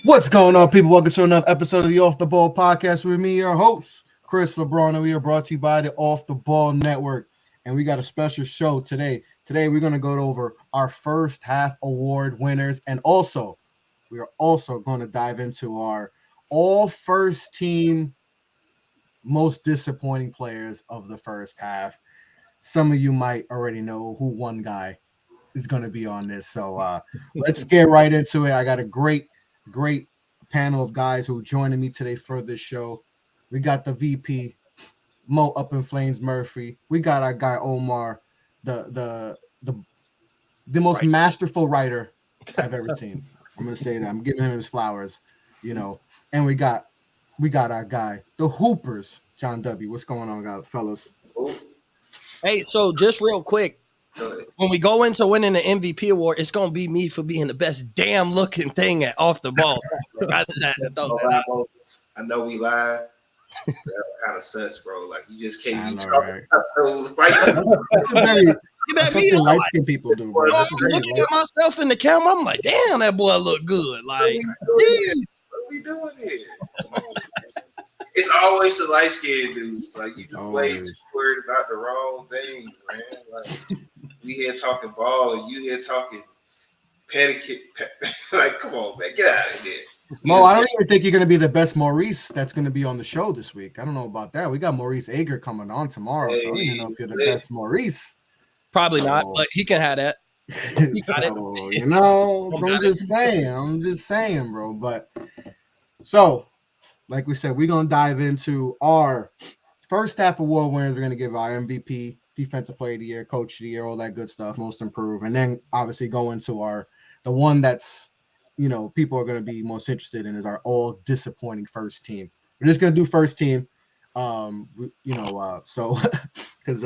What's going on, people? Welcome to another episode of the Off the Ball podcast with me, your host, Chris LeBron, and we are brought to you by the Off the Ball Network. And we got a special show today. Today, we're going to go over our first half award winners, and also, we are also going to dive into our all first team most disappointing players of the first half. Some of you might already know who one guy is going to be on this. So let's get right into it. I got a great panel of guys who are joining me today for this show. We got the VP, Mo Up in Flames Murphy. We got our guy Omar, the the most masterful writer I've ever seen. I'm gonna say that. I'm giving him his flowers, you know. And we got our guy, the Hoopers, John W. What's going on, guys, fellas? Hey, so just real quick, when we go into winning the MVP award, it's gonna be me for being the best damn looking thing at off the ball. I just had to throw that out. I know we live. That kind of sus, bro. Like you just can't be I know, talking right? about right. It's very That's something light skinned people do, bro. I'm That's very looking light. at myself in the camera. I'm like, damn, that boy look good. Like, What are we doing here? It's always the light skinned dudes. Like you just way too worried about the wrong things, man. Like we here talking ball and you here talking pedicure. Like, come on, man, get out of here. Mo, I don't even think you're going to be the best Maurice that's going to be on the show this week. I don't know about that. We got Maurice Ager coming on tomorrow, so I don't even know if you're the best Maurice. probably not, but he can have that. So, you know, I'm just saying, bro. But so, like we said, we're going to dive into our first half award winners. We're going to give our MVP, Defensive Player of the Year, Coach of the Year, all that good stuff, Most Improved, and then obviously go into the one that's people are going to be most interested in is our all disappointing first team. We're just going to do first team, so because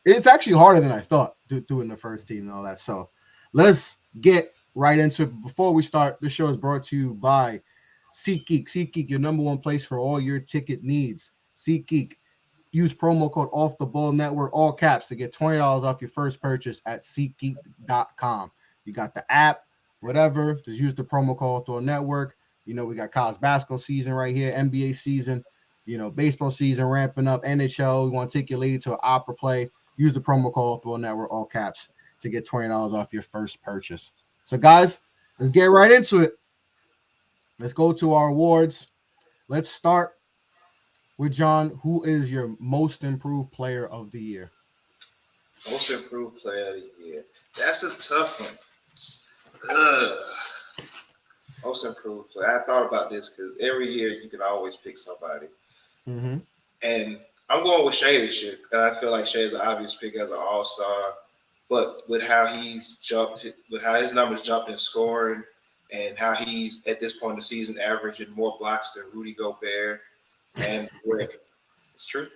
it's actually harder than I thought doing the first team and all that. So let's get right into it. Before we start, this show is brought to you by SeatGeek. SeatGeek, your number one place for all your ticket needs. SeatGeek. Use promo code Off the Ball Network, all caps, to get $20 off your first purchase at SeatGeek.com. You got the app, whatever. Just use the promo code Throw Network. We got college basketball season right here, NBA season, baseball season ramping up, NHL. We want to take your lady to an opera play. Use the promo code Throw Network, all caps, to get $20 off your first purchase. So, guys, let's get right into it. Let's go to our awards. Let's start with John. Who is your most improved player of the year? Most improved player of the year. That's a tough one. Most improved player. I thought about this because every year you can always pick somebody. Mm-hmm. And I'm going with Shea this year. And I feel like Shea is an obvious pick as an all-star. But with how he's jumped, with how his numbers jumped in scoring, and how he's at this point in the season averaging more blocks than Rudy Gobert and Rick. It's true.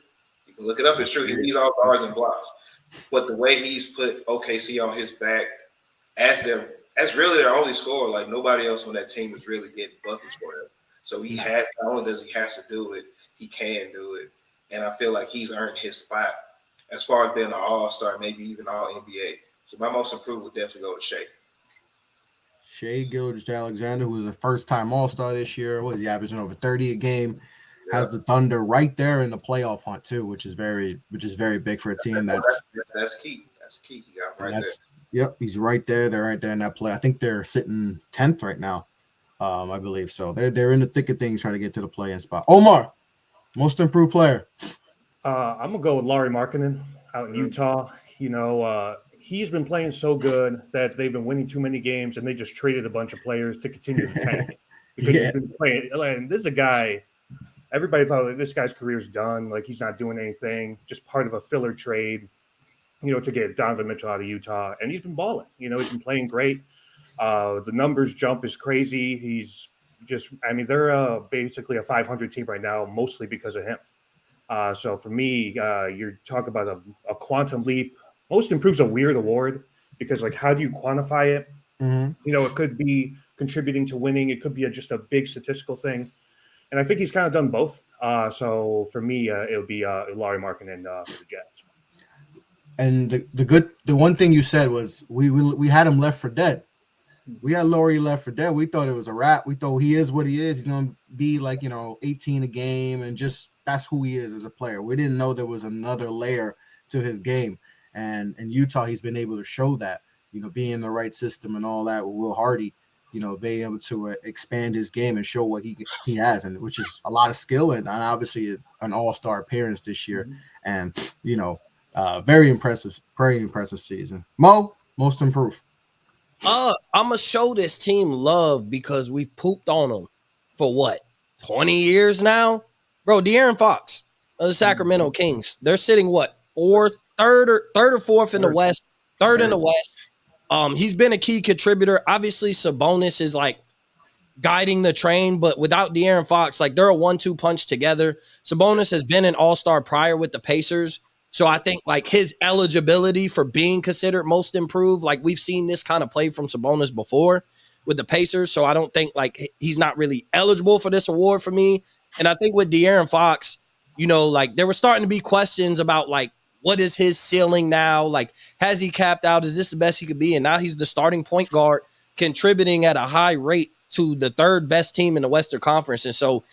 You can look it up. It's true. He leads all guards and blocks. But the way he's put OKC on his back as really their only scorer. Like nobody else on that team is really getting buckets for him. So he has, not only does he has to do it, he can do it. And I feel like he's earned his spot as far as being an all-star, maybe even all NBA. So my most improved would definitely go to Shea. Shea Gilgeous-Alexander, who was a first-time All-Star this year. What is he averaging over 30 a game? Yeah. Has the Thunder right there in the playoff hunt too, which is very big for a team. That's key. That's key. He got right there. Yep, he's right there. They're right there in that play. I think they're sitting 10th right now, I believe. So they're in the thick of things trying to get to the play-in spot. Omar, most improved player. I'm gonna go with Lauri Markkanen out in Utah. He's been playing so good that they've been winning too many games, and they just traded a bunch of players to continue the tank because he's been playing. And this is a guy. Everybody thought that this guy's career's done. Like he's not doing anything. Just part of a filler trade, to get Donovan Mitchell out of Utah, and he's been balling. He's been playing great. The numbers jump is crazy. He's just. They're basically a 500 team right now, mostly because of him. So for me, you're talking about a quantum leap. Most improved's a weird award because, how do you quantify it? Mm-hmm. It could be contributing to winning. It could be just a big statistical thing. And I think he's kind of done both. So for me, it would be Lauri Markkanen for the Jets. And the one thing you said was we had him left for dead. we had Laurie left for dead. We thought it was a wrap. We thought he is what he is. He's going to be like, 18 a game, and just that's who he is as a player. We didn't know there was another layer to his game. And in Utah, he's been able to show that, being in the right system and all that with Will Hardy, being able to expand his game and show what he has, and which is a lot of skill and obviously an all-star appearance this year. And, very impressive season. Mo, most improved. I'm gonna show this team love because we've pooped on them for what 20 years now, bro. De'Aaron Fox of the Sacramento Kings. They're sitting what third or fourth in the West, third in the West. He's been a key contributor. Obviously, Sabonis is like guiding the train, but without De'Aaron Fox, like they're a 1-2 punch together. Sabonis has been an all-star prior with the Pacers. So I think like his eligibility for being considered most improved, like we've seen this kind of play from Sabonis before with the Pacers. So I don't think like he's not really eligible for this award for me. And I think with De'Aaron Fox, like there were starting to be questions about like, what is his ceiling now? Like, has he capped out? Is this the best he could be? And now he's the starting point guard contributing at a high rate to the third best team in the Western Conference. And so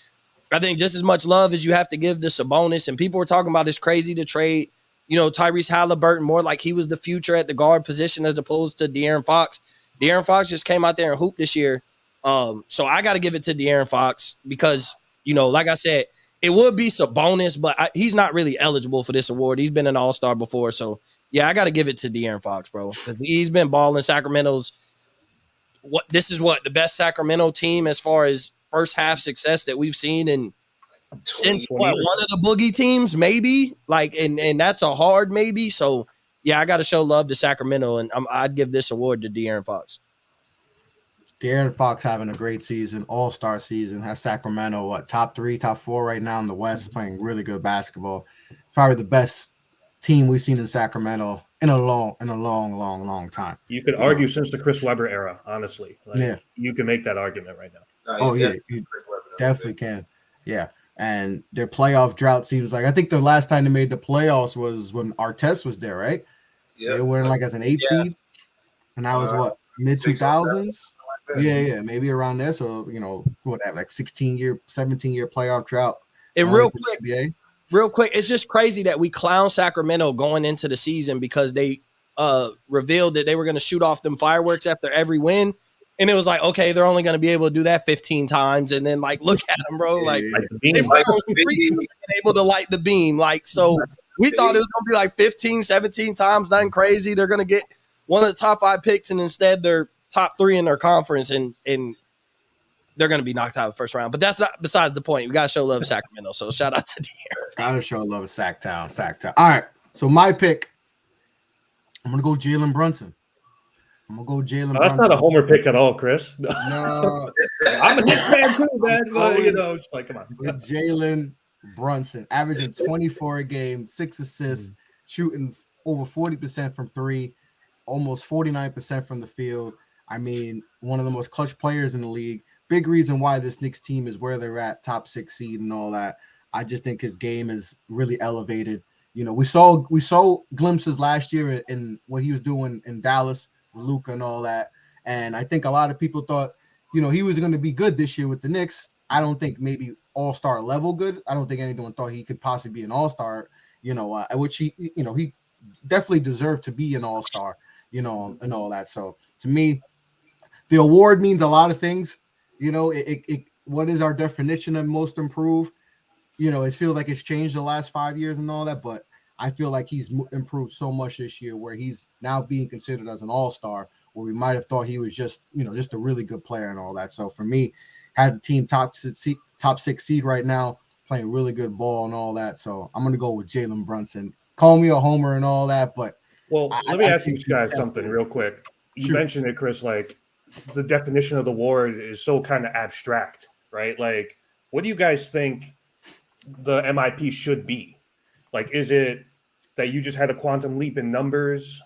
I think just as much love as you have to give to Sabonis, and people were talking about it's crazy to trade, Tyrese Halliburton more like he was the future at the guard position as opposed to De'Aaron Fox. De'Aaron Fox just came out there and hooped this year. So I got to give it to De'Aaron Fox because, like I said, it would be Sabonis, but he's not really eligible for this award. He's been an all-star before. So, yeah, I got to give it to De'Aaron Fox, bro. He's been balling. Sacramento's this is the best Sacramento team as far as first half success that we've seen in since one of the boogie teams, maybe like, and that's a hard maybe. So yeah, I got to show love to Sacramento, and I'd give this award to De'Aaron Fox. De'Aaron Fox having a great season, all-star season. Has Sacramento top 3, top 4 right now in the West, playing really good basketball. Probably the best team we've seen in Sacramento in a long time. You could argue since the Chris Webber era, honestly. You can make that argument right now. You definitely can. Yeah. And their playoff drought seems like, I think the last time they made the playoffs was when Artest was there, right? Yeah. They were like as an 8 seed. And that was mid-2000s? Yeah, maybe around there. So, whatever, like 17-year playoff drought. And real quick, it's just crazy that we clown Sacramento going into the season because they revealed that they were going to shoot off them fireworks after every win. And it was like, okay, they're only going to be able to do that 15 times. And then, like, look at them, bro. Like, they were able to light the beam. Like, so we thought it was going to be like 15, 17 times, nothing crazy. They're going to get one of the top 5 picks, and instead they're top 3 in their conference, and they're going to be knocked out of the first round. But that's not besides the point. We got to show love to Sacramento. So shout out to De'Aaron. Got to show love to Sacktown. All right. So my pick, I'm going to go Jalen Brunson. That's not a homer pick at all, Chris. No. I'm a Knicks fan too, man. But, it's like, come on. Jalen Brunson, averaging 24 a game, 6 assists, shooting over 40% from 3, almost 49% from the field. I mean, one of the most clutch players in the league. Big reason why this Knicks team is where they're at, top 6 seed and all that. I just think his game is really elevated. We saw glimpses last year in what he was doing in Dallas, Luka and all that. And I think a lot of people thought, he was going to be good this year with the Knicks. I don't think maybe all-star level good. I don't think anyone thought he could possibly be an all-star, which he definitely deserved to be an all-star, and all that. So to me, the award means a lot of things. What is our definition of most improved? It feels like it's changed the last 5 years and all that, but I feel like he's improved so much this year where he's now being considered as an all-star, where we might have thought he was just a really good player and all that. So for me, has the team top 6 seed right now, playing really good ball and all that. So I'm going to go with Jalen Brunson. Call me a homer and all that, but let me ask you guys something real quick. You mentioned it, Chris, like the definition of the award is so kind of abstract, right? Like, what do you guys think the MIP should be? Like, is it that you just had a quantum leap in numbers?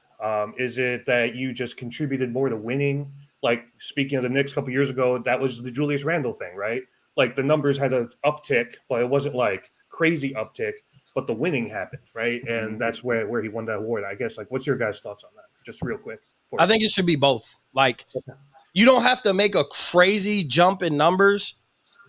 Is it that you just contributed more to winning? Like, speaking of the Knicks a couple years ago, that was the Julius Randle thing, right? Like, the numbers had an uptick, but it wasn't like crazy uptick, but the winning happened, right? And that's where he won that award. I guess, like, what's your guys' thoughts on that? Just real quick. I think it should be both. Like, you don't have to make a crazy jump in numbers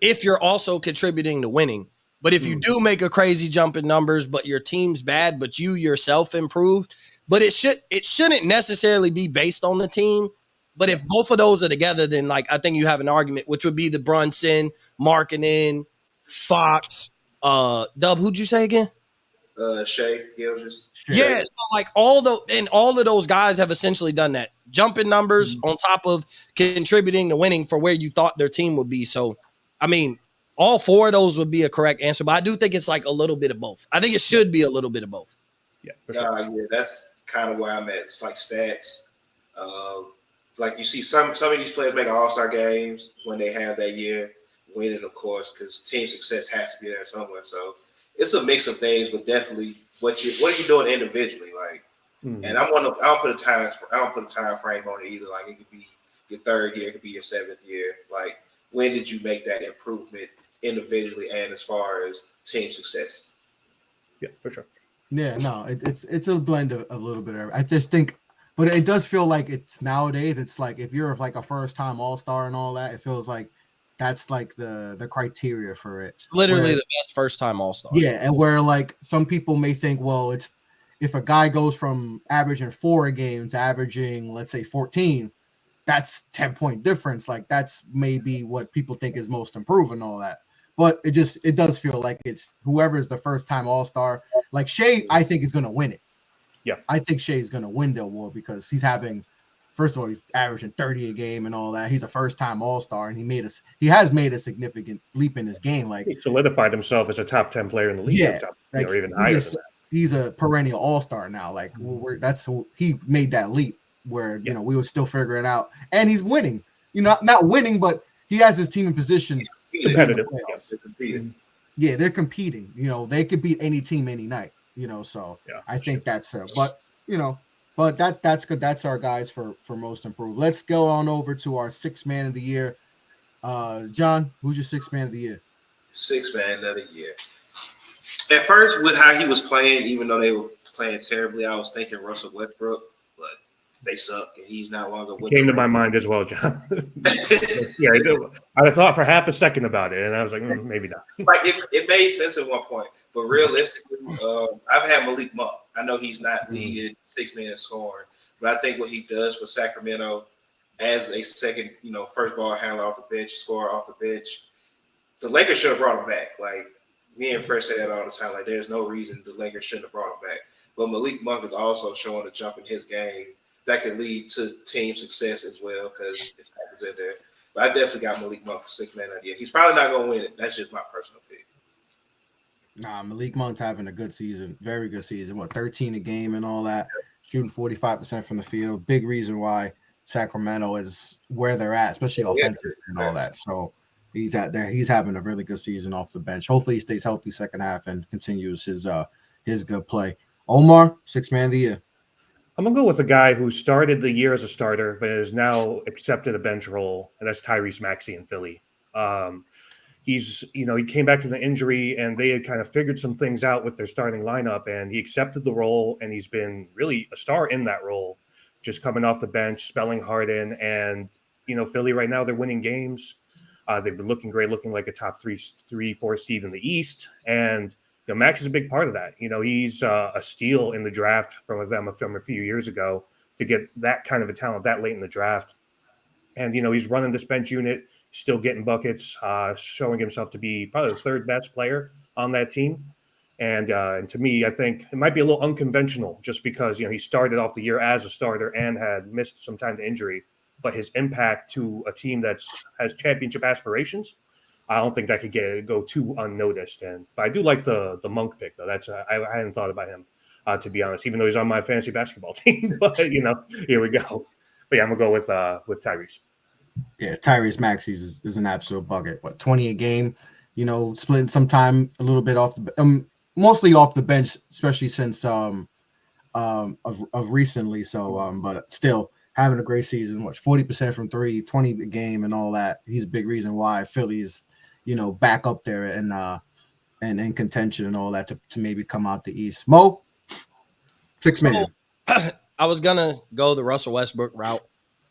if you're also contributing to winning. But if you do make a crazy jump in numbers, but your team's bad, but you yourself improved, but it shouldn't necessarily be based on the team. But if both of those are together, then like I think you have an argument, which would be the Brunson, Markkinen, Fox, Dub. Who'd you say again? Shea Gilgis. Yeah, so like all of those guys have essentially done that. Jumping numbers on top of contributing to winning for where you thought their team would be. So, I mean, all four of those would be a correct answer, but I do think it's like a little bit of both. I think it should be a little bit of both. Yeah, for sure. Yeah, that's kind of where I'm at. It's like stats. Like you see some of these players make all-star games when they have that year, winning, of course, because team success has to be there somewhere. So it's a mix of things, but definitely what are you doing individually, like. And I don't put a time frame on it either. Like it could be your third year, it could be your seventh year. Like when did you make that improvement individually and as far as team success? Yeah, for sure. Yeah, no, it's a blend of a little bit of. I just think, but it does feel like it's nowadays. It's like if you're like a first time All-Star and all that, it feels like that's like the criteria for it. It's literally the best first time All-Star. Yeah, and where like some people may think, well, it's if a guy goes from averaging 4 a game to averaging, let's say 14, that's 10-point difference. Like that's maybe what people think is most improved and all that. But it does feel like it's whoever's the first time All-Star. Like Shea, I think is going to win it. Yeah, I think Shea is going to win the award because he's having, first of all, he's averaging 30 a game and all that. He's a first time All-Star and he has made a significant leap in his game. Like he solidified himself as a top 10 player in the league. Yeah, like, or even higher than that. He's a perennial All-Star now. Like he made that leap where you know we were still figuring out, and he's winning. You know, not winning, but he has his team in position. Competitive. Yeah, they're competing. You know, they could beat any team any night. You know, so I think that's but you know, but that's good. That's our guys for most improved. Let's go on over to our 6th man of the year. John, who's your 6th man of the year? 6th man of the year. At first, with how he was playing, even though they were playing terribly, I was thinking Russell Westbrook, but they suck, and he's not longer with them. Came to my mind as well, John. Yeah, I thought for half a second about it, and I was like, maybe not. Like it made sense at one point, but realistically, I've had Malik Monk. I know he's not leading 6 man scoring, but I think what he does for Sacramento as a second, first ball handler off the bench, scorer off the bench, the Lakers should have brought him back. Like me and Fresh say that all the time. Like there's no reason the Lakers shouldn't have brought him back. But Malik Monk is also showing a jump in his game that could lead to team success as well because it's in there. But I definitely got Malik Monk for 6 man of the year. He's probably not going to win it. That's just my personal pick. Nah, Malik Monk's having a good season, very good season. 13 a game and all that, shooting 45% from the field. Big reason why Sacramento is where they're at, especially offensively and all that. So he's out there. He's having a really good season off the bench. Hopefully he stays healthy second half and continues his good play. Omar, 6th man of the year. I'm going to go with a guy who started the year as a starter, but has now accepted a bench role, and that's Tyrese Maxey in Philly. He came back from the injury, and they had kind of figured some things out with their starting lineup, and he accepted the role, and he's been really a star in that role, just coming off the bench, spelling hard in, and, Philly right now, they're winning games. They've been looking great, looking like a top 3-4 seed in the East, and Max is a big part of that. He's a steal in the draft from them from a few years ago to get that kind of a talent that late in the draft. And, he's running this bench unit, still getting buckets, showing himself to be probably the 3rd best player on that team. And to me, I think it might be a little unconventional just because, he started off the year as a starter and had missed some time to injury. But his impact to a team that has championship aspirations, I don't think that could go too unnoticed. But I do like the Monk pick, though. That's I hadn't thought about him, to be honest, even though he's on my fantasy basketball team. But, here we go. But, yeah, I'm going to go with Tyrese. Yeah, Tyrese Maxey is an absolute bucket. 20 a game, splitting some time a little bit off mostly off the bench, especially since of recently. So, but still having a great season. 40% from 3, 20 a game, and all that. He's a big reason why Philly is, back up there and in contention and all that to maybe come out the East. Mo, 6 man. I was gonna go the Russell Westbrook route.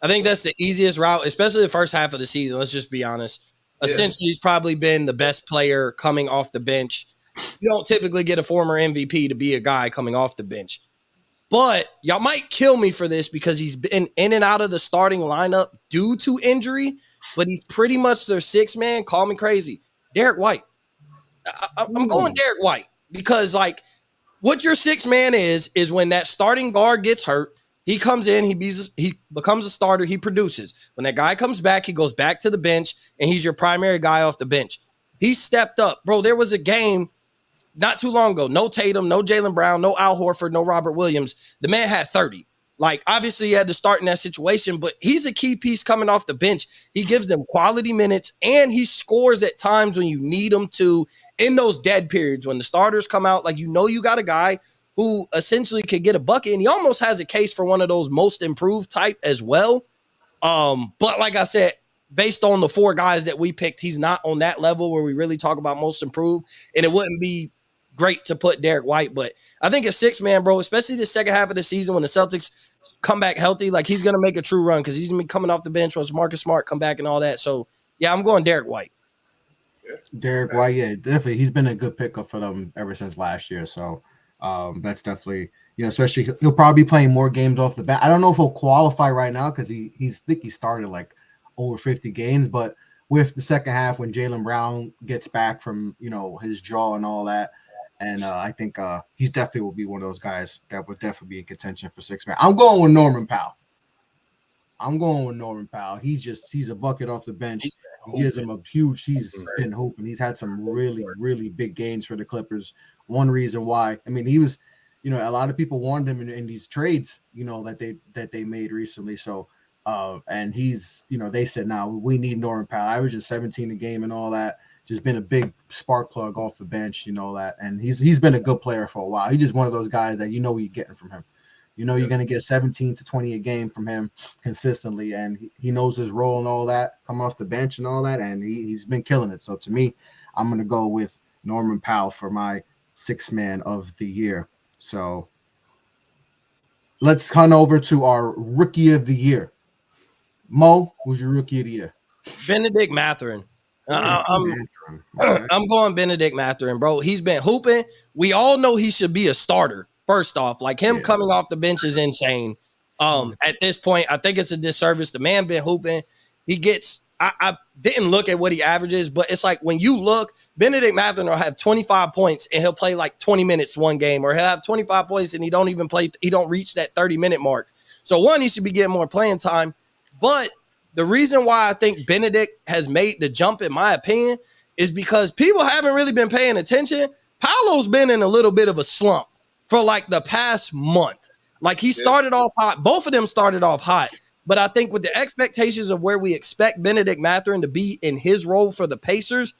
I think that's the easiest route, especially the first half of the season. Let's just be honest. Yeah. Essentially, he's probably been the best player coming off the bench. You don't typically get a former MVP to be a guy coming off the bench. But y'all might kill me for this because he's been in and out of the starting lineup due to injury, but he's pretty much their sixth man. Call me crazy. Derek White. I'm going Derek White because, like, what your sixth man is when that starting guard gets hurt, he comes in, he becomes a starter, he produces. When that guy comes back, he goes back to the bench, and he's your primary guy off the bench. He stepped up. Bro, there was a game not too long ago. No Tatum, no Jaylen Brown, no Al Horford, no Robert Williams. The man had 30. Like, obviously, he had to start in that situation, but he's a key piece coming off the bench. He gives them quality minutes, and he scores at times when you need him to in those dead periods. When the starters come out, like, you know you got a guy who essentially could get a bucket, and he almost has a case for one of those most improved type as well. But like I said, based on the four guys that we picked, he's not on that level where we really talk about most improved, and it wouldn't be great to put Derek White, but I think a six man, bro, especially the second half of the season when the Celtics come back healthy, like he's going to make a true run because he's going to be coming off the bench once Marcus Smart come back and all that. So, yeah, I'm going Derek White. Derek White, yeah, definitely. He's been a good pickup for them ever since last year. So that's definitely, especially he'll probably be playing more games off the bat. I don't know if he'll qualify right now because I think he started like over 50 games, but with the second half when Jaylen Brown gets back from, his jaw and all that, and I think he's definitely will be one of those guys that would definitely be in contention for six man. I'm going with Norman Powell. He's a bucket off the bench. He gives him a huge. He's been hooping. He's had some really, really big gains for the Clippers. One reason why, I mean, he was, a lot of people wanted him in these trades, that they made recently. So, and he's, they said, now we need Norman Powell. Averaging 17 a game and all that. Just been a big spark plug off the bench, that, and he's been a good player for a while. He's just one of those guys that you're getting from him. You're going to get 17 to 20 a game from him consistently, and he knows his role and all that, come off the bench and all that, and he's been killing it. So to me, I'm going to go with Norman Powell for my sixth man of the year. So let's come over to our rookie of the year. Mo, who's your rookie of the year? Benedict Mathurin. I'm going Benedict Mathurin, bro. He's been hooping. We all know he should be a starter. First off, like him coming off the bench is insane. At this point, I think it's a disservice. The man been hooping. He gets. I didn't look at what he averages, but it's like when you look, Benedict Mathurin will have 25 points and he'll play like 20 minutes one game, or he'll have 25 points and he don't even play. He don't reach that 30-minute mark. So one, he should be getting more playing time, but the reason why I think Benedict has made the jump, in my opinion, is because people haven't really been paying attention. Paolo's been in a little bit of a slump for like the past month. Like he started off hot. Both of them started off hot. But I think with the expectations of where we expect Benedict Mathurin to be in his role for the Pacers,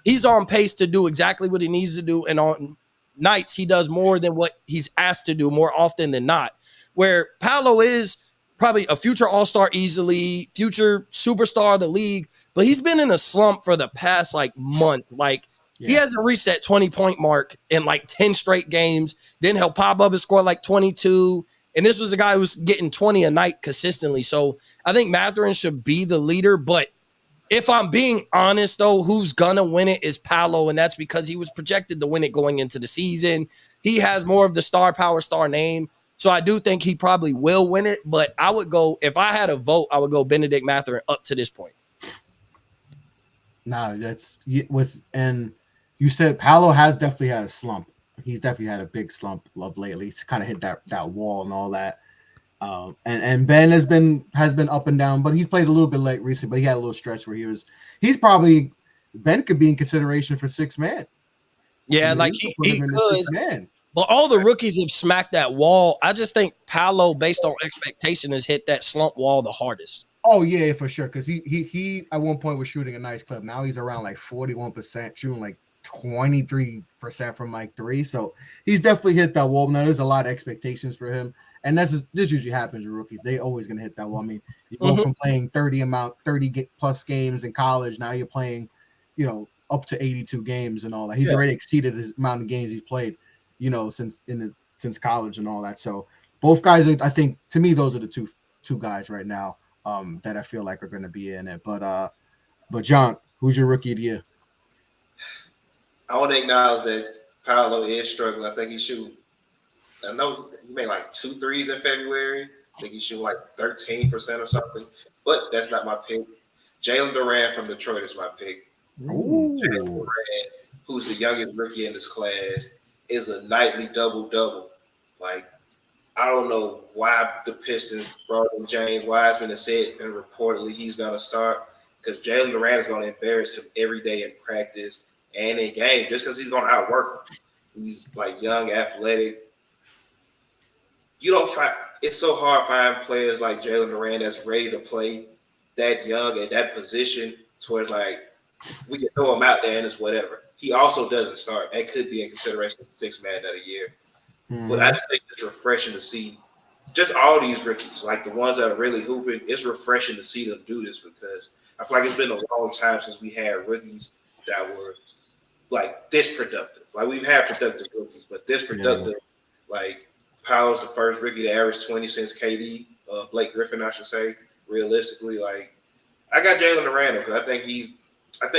he's on pace to do exactly what he needs to do. And on nights, he does more than what he's asked to do more often than not. Where Paolo is probably a future all-star easily, future superstar of the league, but he's been in a slump for the past like month. Like he hasn't reached that 20-point mark in like 10 straight games. Then he'll pop up and score like 22. And this was a guy who's getting 20 a night consistently. So I think Mathurin should be the leader. But if I'm being honest, though, who's going to win it is Paolo. And that's because he was projected to win it going into the season. He has more of the star power, star name. So I do think he probably will win it, but I would go, if I had a vote, I would go Benedict Mathurin up to this point. No, that's and you said Paolo has definitely had a slump. He's definitely had a big slump of lately. He's kind of hit that wall and all that. And Ben has been up and down, but he's played a little bit late recently, but he had a little stretch where Ben could be in consideration for six man. Yeah, like he could. But all the rookies have smacked that wall. I just think Paolo, based on expectation, has hit that slump wall the hardest. Oh, yeah, for sure. Because he at one point was shooting a nice clip. Now he's around like 41%, shooting like 23% from like three. So he's definitely hit that wall. Now there's a lot of expectations for him. And this usually happens with rookies. They always going to hit that wall. I mean, you go from playing 30 plus games in college. Now you're playing, up to 82 games and all that. He's already exceeded his amount of games he's played. Since college and all that. So both guys, I think, to me, those are the two guys right now that I feel like are going to be in it. But John, who's your rookie of the year? I want to acknowledge that Paolo is struggling. I think he shoot. I know he made like 2 threes in February. I think he shoot like 13% or something. But that's not my pick. Jalen Durant from Detroit is my pick. Ooh. Jalen Durant, who's the youngest rookie in this class, is a nightly double-double. Like, I don't know why the Pistons brought in James Wiseman and said, and reportedly he's going to start, because Jalen Durant is going to embarrass him every day in practice and in games just because he's going to outwork him. He's like young, athletic. You don't find it's so hard to find players like Jalen Durant that's ready to play that young at that position towards like we can throw him out there and it's whatever. He also doesn't start and could be in consideration for 6 man of the year. But I just think it's refreshing to see just all these rookies, like the ones that are really hooping. It's refreshing to see them do this because I feel like it's been a long time since we had rookies that were like this productive. Like we've had productive rookies, but this productive, like Paolo's the first rookie to average 20 since KD, Blake Griffin, I should say. Realistically, like I got Jalen Durant because I think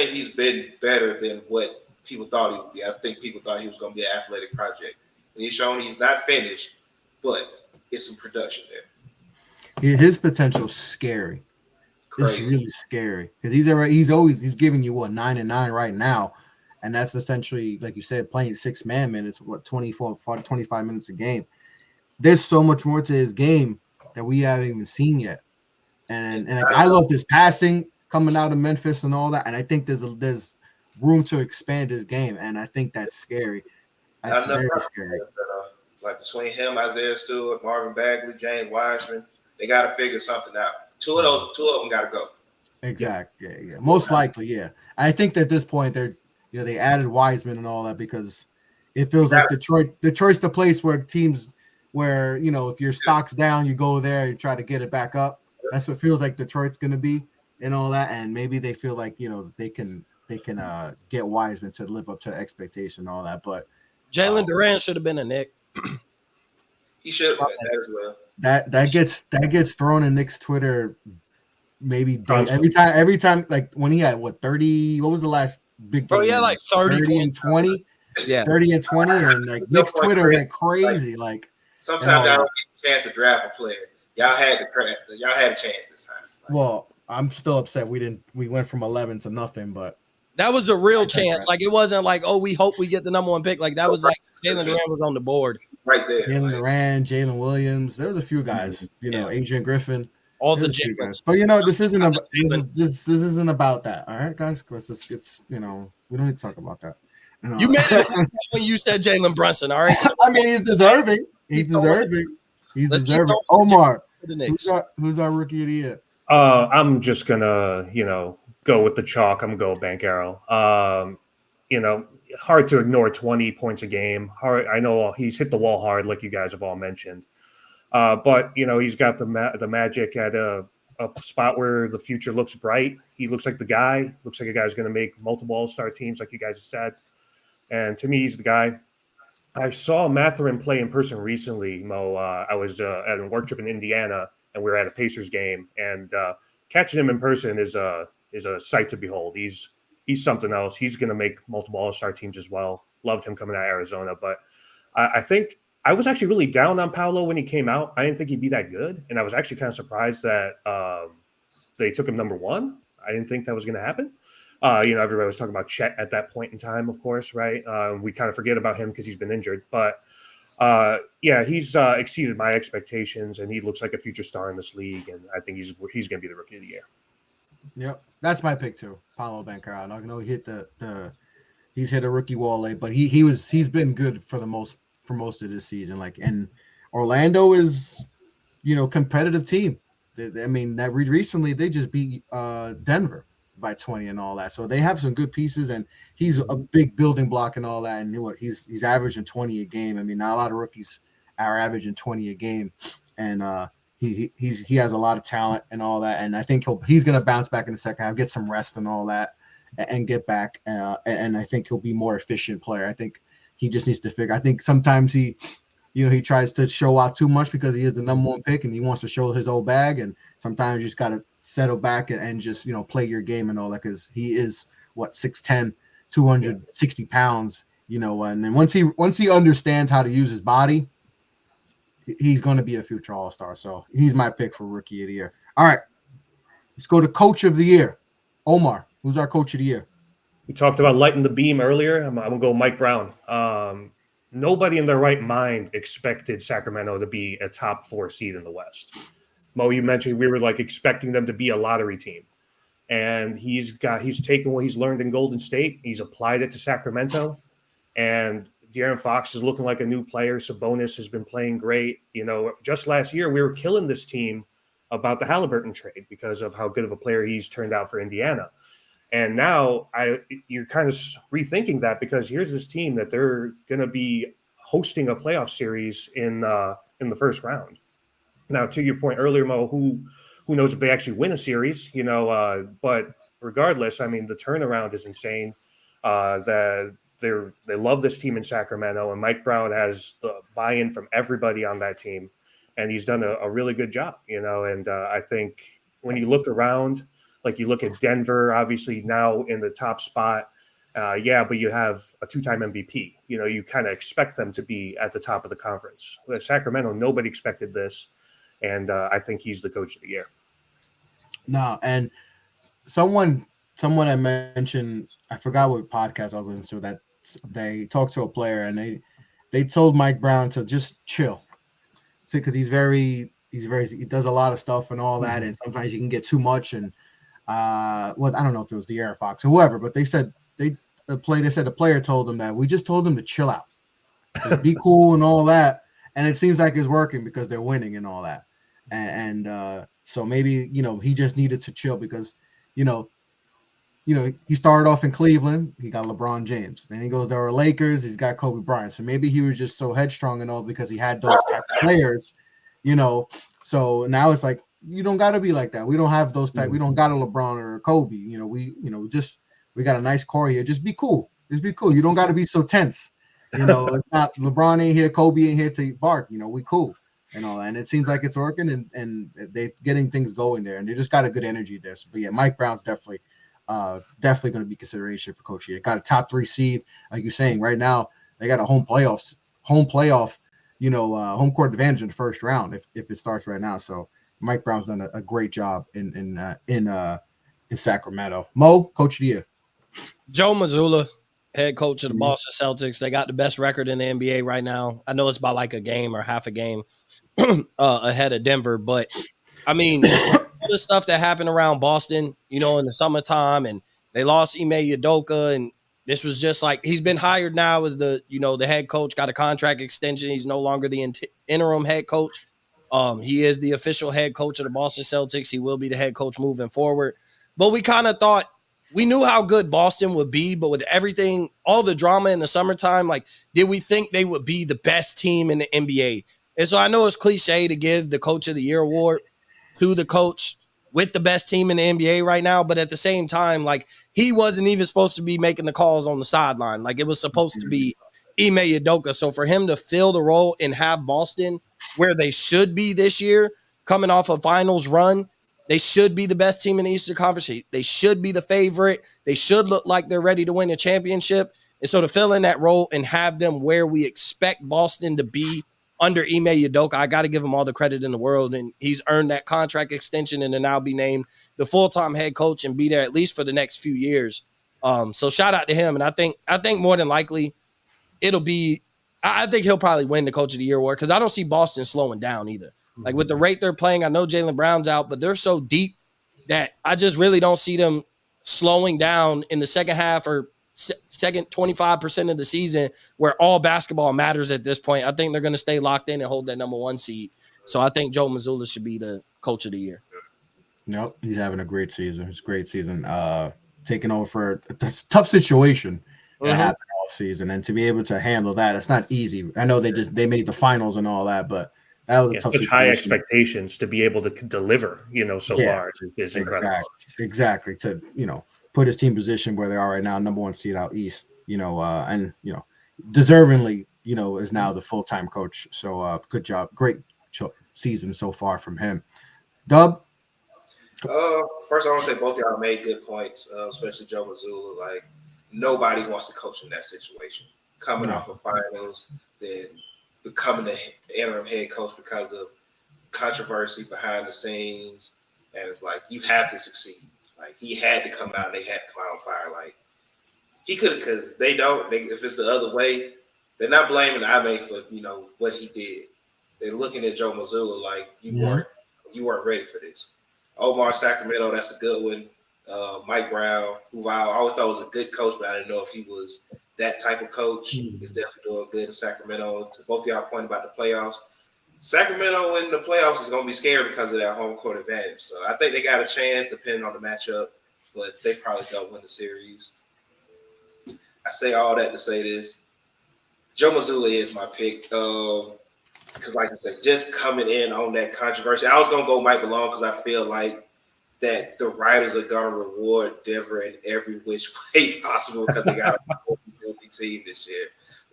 he's been better than what people thought he would be. I think people thought he was going to be an athletic project. And he's shown he's not finished, but it's some production there. His potential is scary. Crazy. It's really scary because he's giving you 9 and 9 right now, and that's essentially like you said, playing 6 man minutes, 24, 40, 25 minutes a game. There's so much more to his game that we haven't even seen yet, and like, I love this passing coming out of Memphis and all that, and I think there's room to expand his game, and I think that's scary. That's very scary. Like between him, Isaiah Stewart, Marvin Bagley, James Wiseman, they got to figure something out. Two of them got to go. Exactly. Yeah. Most likely, yeah. I think that at this point they added Wiseman and all that because it feels like Detroit's the place where teams where if your stock's down, you go there and try to get it back up. That's what it feels like Detroit's going to be and all that. And maybe they feel like they can get Wiseman to live up to expectation and all that, but. Jalen Durant should have been a Knick. He should have been that as well. That gets thrown in Knicks Twitter maybe every time like when he had 30. What was the last big game? Yeah, like 30 and 20. Yeah, 30 and 20, and like Knicks Twitter went crazy. Like sometimes y'all don't get a chance to draft a player. Y'all had a chance this time. Well, I'm still upset we went from 11 to nothing, but. That was a real chance. Like, it wasn't like, oh, we hope we get the number 1 pick. Like, that was like Jalen Durant was on the board. Right there. Jalen Durant, Jalen Williams. There was a few guys, Adrian Griffin. All the Jalen's. But, this isn't this isn't about that. All right, guys? Because it's we don't need to talk about that. You made it when you said Jalen Brunson, all right? I mean, he's deserving. He's deserving. Omar, who's our rookie of the year? I'm just going to, go with the chalk. I'm going to go Banchero. Hard to ignore 20 points a game. Hard. I know he's hit the wall hard, like you guys have all mentioned. But he's got the magic at a spot where the future looks bright. He looks like the guy. Looks like a guy who's going to make multiple All-Star teams, like you guys have said. And to me, he's the guy. I saw Mathurin play in person recently, Mo. I was at a work trip in Indiana, and we were at a Pacers game. And catching him in person is a sight to behold. He's something else. He's going to make multiple All-Star teams as well. Loved him coming out of Arizona. But I think I was actually really down on Paolo when he came out. I didn't think he'd be that good. And I was actually kind of surprised that they took him number 1. I didn't think that was going to happen. Everybody was talking about Chet at that point in time, of course, right? We kind of forget about him because he's been injured. But, he's exceeded my expectations, and he looks like a future star in this league. And I think he's going to be the rookie of the year. Yep, that's my pick too, Paolo Banchero. I know he hit he's hit a rookie wall late, but he's been good for most of this season. Like, and Orlando is, competitive team. Recently they just beat Denver by 20 and all that, so they have some good pieces, and he's a big building block and all that. And he's averaging 20 a game. I mean, not a lot of rookies are averaging 20 a game, and he has a lot of talent and all that, and I think he's going to bounce back in the second half, get some rest and all that, and get back. And I think he'll be more efficient player. I think he just needs to figure. I think sometimes he he tries to show out too much because he is the number one pick and he wants to show his old bag. And sometimes you just got to settle back and just, play your game and all that, because he is 6'10", 260 pounds, and then once he understands how to use his body, he's going to be a future All-Star. So he's my pick for Rookie of the Year. All right, let's go to Coach of the Year. Omar, who's our Coach of the Year? We talked about lighting the beam earlier. I'm going to go Mike Brown. Nobody in their right mind expected Sacramento to be a top 4 seed in the West. Mo, you mentioned we were expecting them to be a lottery team. And he's taken what he's learned in Golden State. He's applied it to Sacramento. And De'Aaron Fox is looking like a new player. Sabonis has been playing great. Just last year, we were killing this team about the Halliburton trade because of how good of a player he's turned out for Indiana. And now you're kind of rethinking that, because here's this team that they're going to be hosting a playoff series in the first round. Now, to your point earlier, Mo, who knows if they actually win a series, but regardless, I mean, the turnaround is insane. They love this team in Sacramento, and Mike Brown has the buy-in from everybody on that team, and he's done a really good job, and I think when you look around, you look at Denver, obviously now in the top spot. But you have a 2-time MVP. You kind of expect them to be at the top of the conference. With Sacramento, nobody expected this, and I think he's the Coach of the Year. No, and someone I mentioned, I forgot what podcast I was listening to, that they talked to a player and they told Mike Brown to just chill. See, because he does a lot of stuff and all that, and sometimes you can get too much. And I don't know if it was De'Aaron Fox or whoever, but they said the player told him that we just told him to chill out, just be cool and all that. And it seems like it's working because they're winning and all that. And so maybe he just needed to chill because he started off in Cleveland. He got LeBron James. Then he goes to our Lakers. He's got Kobe Bryant. So maybe he was just so headstrong and all because he had those type of players, So now it's like, you don't got to be like that. We don't have those type. We don't got a LeBron or a Kobe. We got a nice core here. Just be cool. Just be cool. You don't got to be so tense. It's not LeBron ain't here, Kobe ain't here to bark. We cool and all. And it seems like it's working and they getting things going there. And they just got a good energy there. So, but yeah, Mike Brown's definitely going to be consideration for Coach. They got a top 3 seed, like you're saying. Right now, they got a home playoff, home court advantage in the first round if it starts right now. So Mike Brown's done a great job in Sacramento. Mo, Coach of the Year. Joe Mazzulla, head coach of the Boston Celtics. They got the best record in the NBA right now. I know it's by a game or half a game ahead of Denver, but I mean, all the stuff that happened around Boston, in the summertime, and they lost Ime Udoka, and this was just he's been hired now as the head coach, got a contract extension. He's no longer the interim head coach. He is the official head coach of the Boston Celtics. He will be the head coach moving forward. But we kind of thought, we knew how good Boston would be, but with everything, all the drama in the summertime, did we think they would be the best team in the NBA? And so I know it's cliche to give the Coach of the Year award to the coach with the best team in the NBA right now, but at the same time, he wasn't even supposed to be making the calls on the sideline. It was supposed to be Ime Udoka. So for him to fill the role and have Boston where they should be this year, coming off a finals run, they should be the best team in the Eastern Conference. They should be the favorite. They should look like they're ready to win a championship. And so to fill in that role and have them where we expect Boston to be under Ime Udoka, I got to give him all the credit in the world. And he's earned that contract extension and to now be named the full-time head coach and be there at least for the next few years. So shout out to him. And I think more than likely it'll be, I think he'll probably win the Coach of the Year award because I don't see Boston slowing down either. With the rate they're playing, I know Jaylen Brown's out, but they're so deep that I just really don't see them slowing down in the second half or second 25% of the season where all basketball matters at this point. I think they're going to stay locked in and hold that number 1 seed. So I think Joe Mazzulla should be the Coach of the Year. Nope, he's having a great season. It's a great season. Taking over for a tough situation that happened off season, and to be able to handle that, it's not easy. I know they made the finals and all that, but that was a tough situation. High expectations to be able to deliver, far is incredible. Exactly. To, put his team position where they are right now, number 1 seed out East, and, deservingly is now the full-time coach. So good job. Great season so far from him. Dub? First, I want to say both y'all made good points, especially Joe Mazzulla. Like, nobody wants to coach in that situation. Coming off of finals, then becoming the interim head coach because of controversy behind the scenes. And it's like, you have to succeed. Like, he had to come out and they had to come out on fire. Like, he could have, because if it's the other way, they're not blaming Ime for, what he did. They're looking at Joe Mazzulla like, you weren't ready for this. Omar Sacramento, that's a good one. Mike Brown, who I always thought was a good coach, but I didn't know if he was that type of coach. He's definitely doing good in Sacramento. To both of y'all point about the playoffs, Sacramento in the playoffs is going to be scary because of that home court advantage. So I think they got a chance depending on the matchup, but they probably don't win the series. I say all that to say this. Joe Mazzulla is my pick. Because, like I said, just coming in on that controversy, I was going to go Mike Malone because I feel like that the writers are going to reward Denver in every which way possible because they got a guilty team this year.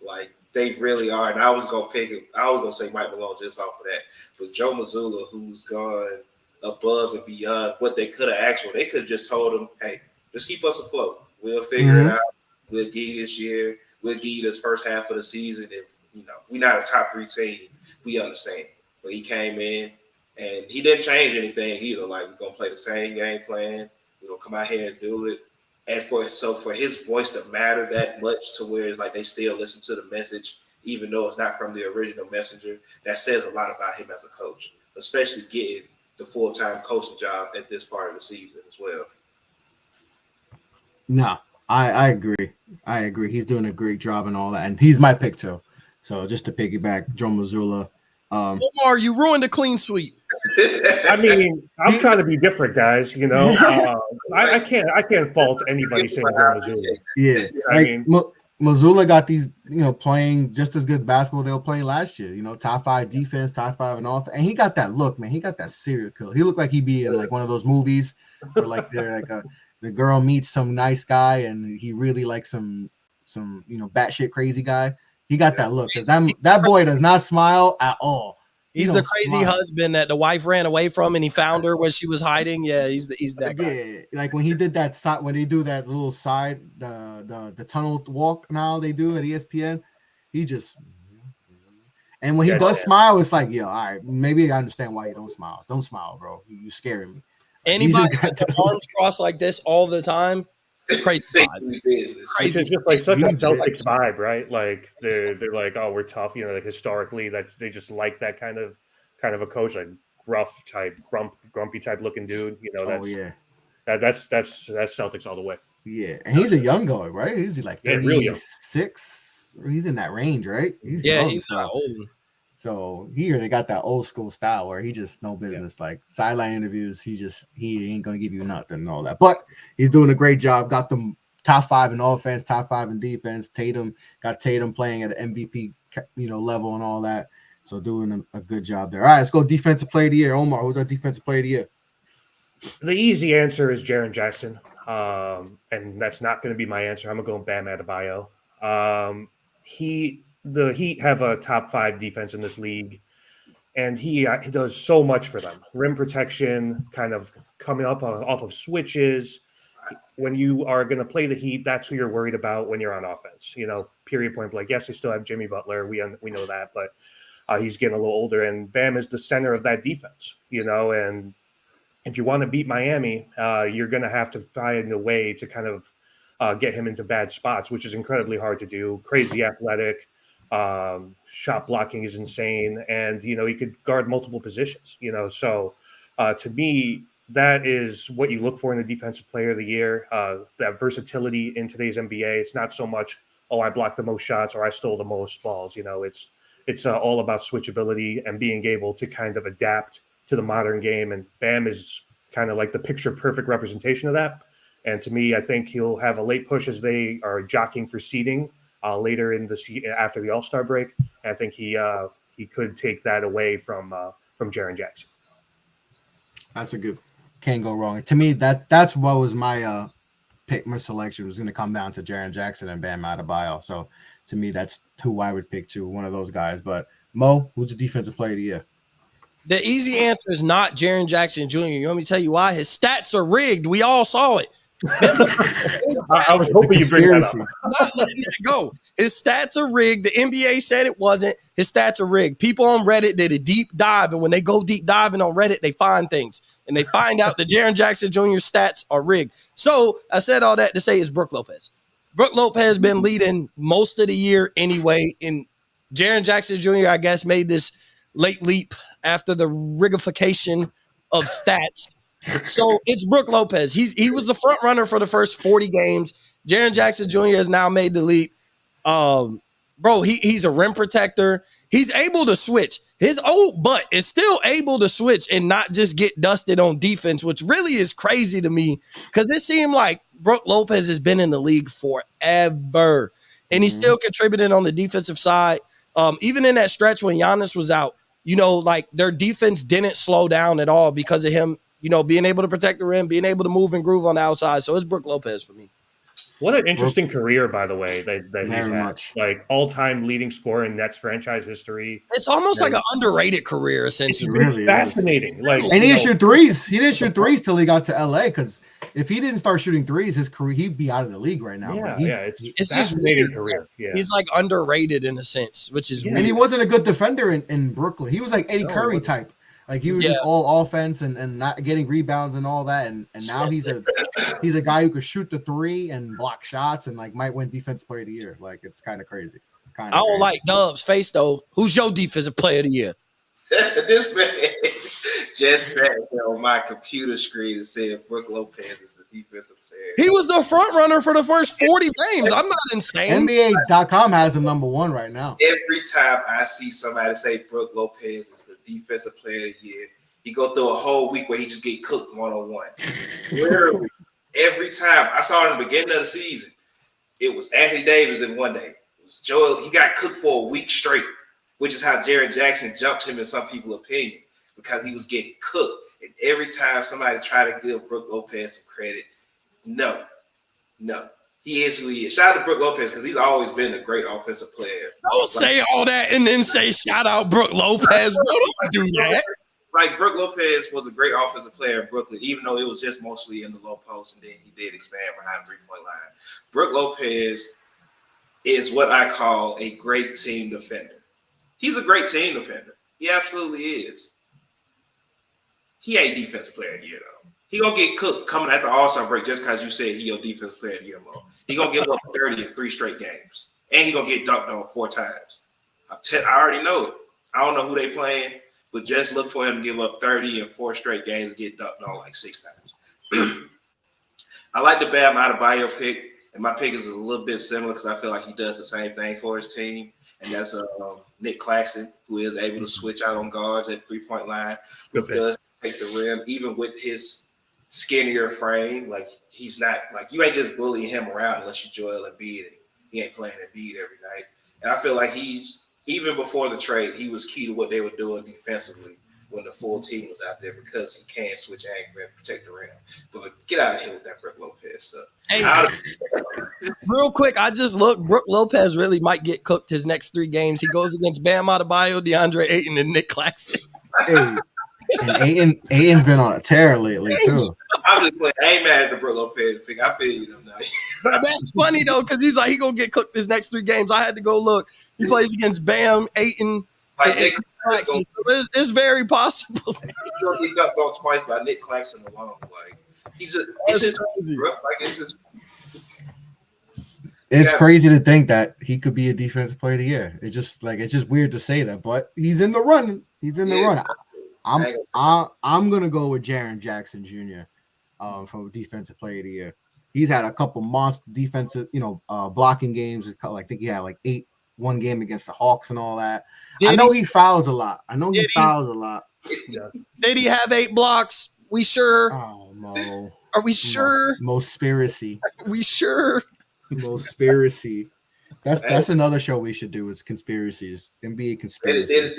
Like, they really are. And I was going to pick him. I was going to say Mike Malone just off of that. But Joe Mazzulla, who's gone above and beyond what they could have asked for, they could have just told him, hey, just keep us afloat. We'll figure it out. We'll give you this year. We'll give you this first half of the season. If we're not a top 3 team, we understand. But he came in and he didn't change anything either. Like, we're gonna play the same game plan. We're gonna come out here and do it. And for his voice to matter that much to where it's like they still listen to the message, even though it's not from the original messenger, that says a lot about him as a coach, especially getting the full-time coaching job at this part of the season as well. No, I agree. I agree. He's doing a great job and all that. And he's my pick too. So just to piggyback, Joe Mazzulla. Omar, you ruined a clean sweep. I mean, I'm trying to be different, guys. I can't fault anybody saying Joe Mazzulla. Yeah, I mean, Mazzulla got these, playing just as good basketball they were playing last year. Top 5 defense, top 5 and all. And he got that look, man. He got that serial killer. He looked like he'd be in like one of those movies where like they're like the girl meets some nice guy and he really likes some batshit crazy guy. He got that look because that boy does not smile at all. He's the crazy husband that the wife ran away from and he found her when she was hiding. Yeah, he's that guy. Yeah, like when he did that when they do that little side the tunnel walk now they do at ESPN, he just and when he does smile, it's like, all right, maybe I understand why you don't smile. Don't smile, bro. You're scaring me. Anybody with their arms crossed like this all the time, crazy vibe. It's just like such a Celtics vibe, right? Like they're like, oh, we're tough. Like historically, that they just like that kind of a coach, like rough type, grumpy type looking dude. That's Celtics all the way. Yeah, and he's a young guy, right? He's like 36. He's in that range, right? He's not old. So they got that old school style where he just no business. Like sideline interviews, he ain't gonna give you nothing and all that. But he's doing a great job. Got them top 5 in offense, top 5 in defense. Tatum playing at an MVP level and all that. So doing a good job there. All right, let's go defensive player of the year. Omar, who's our defensive player of the year? The easy answer is Jaren Jackson, and that's not going to be my answer. I'm going to go Bam Adebayo. The Heat have a top 5 defense in this league, and he does so much for them. Rim protection, kind of coming up off of switches. When you are going to play the Heat, that's who you're worried about when you're on offense. Period, point blank. Yes, they still have Jimmy Butler. We know that, but he's getting a little older, and Bam is the center of that defense. And if you want to beat Miami, you're going to have to find a way to kind of get him into bad spots, which is incredibly hard to do. Crazy athletic. Shot blocking is insane, and he could guard multiple positions. So to me, that is what you look for in the defensive player of the year. That versatility in today's NBA. It's not so much, I blocked the most shots or I stole the most balls. It's all about switchability and being able to kind of adapt to the modern game. And Bam is kind of like the picture perfect representation of that. And to me, I think he'll have a late push as they are jockeying for seeding. Later in after the All-Star break, and I think he could take that away from Jaren Jackson. That's a good. Can't go wrong. To me, that's what was my pick. My selection was going to come down to Jaren Jackson and Bam Adebayo. So to me, that's who I would pick too. One of those guys. But Mo, who's the defensive player of the year? The easy answer is not Jaren Jackson Jr. You want me to tell you why? His stats are rigged. We all saw it. I was hoping you bring that up. I'm not letting that go. His stats are rigged. The NBA said it wasn't. His stats are rigged. People on Reddit did a deep dive, and when they go deep diving on Reddit, they find things, and they find out that Jaren Jackson Jr.'s stats are rigged. So I said all that to say it's Brook Lopez. Brook Lopez been leading most of the year anyway, and Jaren Jackson Jr., I guess, made this late leap after the rigification of stats. So it's Brook Lopez. He was the front runner for the first 40 games. Jaren Jackson Jr. has now made the leap. He's a rim protector. He's able to switch. His old butt is still able to switch and not just get dusted on defense, which really is crazy to me because it seemed like Brook Lopez has been in the league forever, and he's still contributing on the defensive side. Even in that stretch when Giannis was out, like their defense didn't slow down at all because of him, being able to protect the rim, being able to move and groove on the outside. So it's Brook Lopez for me. What an interesting career, by the way, that he's Very had. much. Like all-time leading scorer in Nets franchise history. It's almost like an underrated career, It's essentially. really fascinating. Like, And he didn't shoot threes. He didn't shoot threes till he got to LA. Because if he didn't start shooting threes, his career he'd be out of the league right now. It's just fascinating weird. career. Yeah, He's like underrated in a sense, which is And weird. he wasn't a good defender in Brooklyn. He was like Eddie No, he Curry wasn't. type. Like he was just all offense and not getting rebounds and all that. And now he's a guy who could shoot the three and block shots and like might win defensive player of the year. Like it's kind of crazy. I don't like Dub's face though. Who's your defensive player of the year? This man just sat here on my computer screen and said Brook Lopez is the defensive player. He was the front runner for the first 40 games. I'm not insane. NBA.com has him number one right now. Every time I see somebody say Brook Lopez is the defensive player of the year, he go through a whole week where he just get cooked 1-on-1. Literally, every time. I saw it in the beginning of the season. It was Anthony Davis in one day. It was Joel. He got cooked for a week straight, which is how Jaren Jackson jumped him in some people's opinion because he was getting cooked. And every time somebody tried to give Brook Lopez some credit, no. He is who he is. Shout out to Brook Lopez because he's always been a great offensive player. Don't say all that and then say shout out Brook Lopez. Bro, don't do that. Like Brook Lopez was a great offensive player in Brooklyn, even though it was just mostly in the low post, and then he did expand behind the 3-point line. Brook Lopez is what I call a great team defender. He's a great team defender. He absolutely is. He ain't defensive player of the year, though. He gonna get cooked coming at the All-Star break just because you said he your defensive player of the year, Mo. He gonna give up 30 in 3 straight games, and he gonna get dunked on 4 times. I already know it. I don't know who they playing, but just look for him to give up 30 in 4 straight games and get dunked on like 6 times. I like the Bam Adebayo pick, and my pick is a little bit similar because I feel like he does the same thing for his team, and that's Nick Claxton, who is able to switch out on guards at the 3-point line, who does take the rim, even with his skinnier frame. Like he's not like you ain't just bullying him around unless you Joel Embiid and he ain't playing Embiid every night. And I feel like he's even before the trade, he was key to what they were doing defensively when the full team was out there because he can switch angle and protect the rim. But get out of here with that Brook Lopez stuff. Hey, real quick, I just looked. Brook Lopez really might get cooked his next 3 games. He goes against Bam Adebayo, DeAndre Ayton, and Nick Claxton. Hey, and Aiton's been on a tear lately too. I'm just playing. I ain't mad at the Brook Lopez pick. I feel you though now. But that's funny though, because he's like he gonna get cooked his next 3 games. I had to go look. He plays against Bam, Ayton, Like and Claxton. So it's very possible. He got dunked twice by Nick Claxton alone. Like he's just it's just rough. Like it's just. It's crazy to think that he could be a defensive player of the year. It's just weird to say that, but he's in the run. He's in the run. I'm gonna go with Jaren Jackson Jr. For defensive player of the year. He's had a couple monster defensive, blocking games. I think he had like 8 one game against the Hawks and all that. I know he fouls a lot. Did he have 8 blocks? We sure? Oh no. Are we sure? Mospiracy. We sure? Mospiracy. That's another show we should do is conspiracies. NBA conspiracies.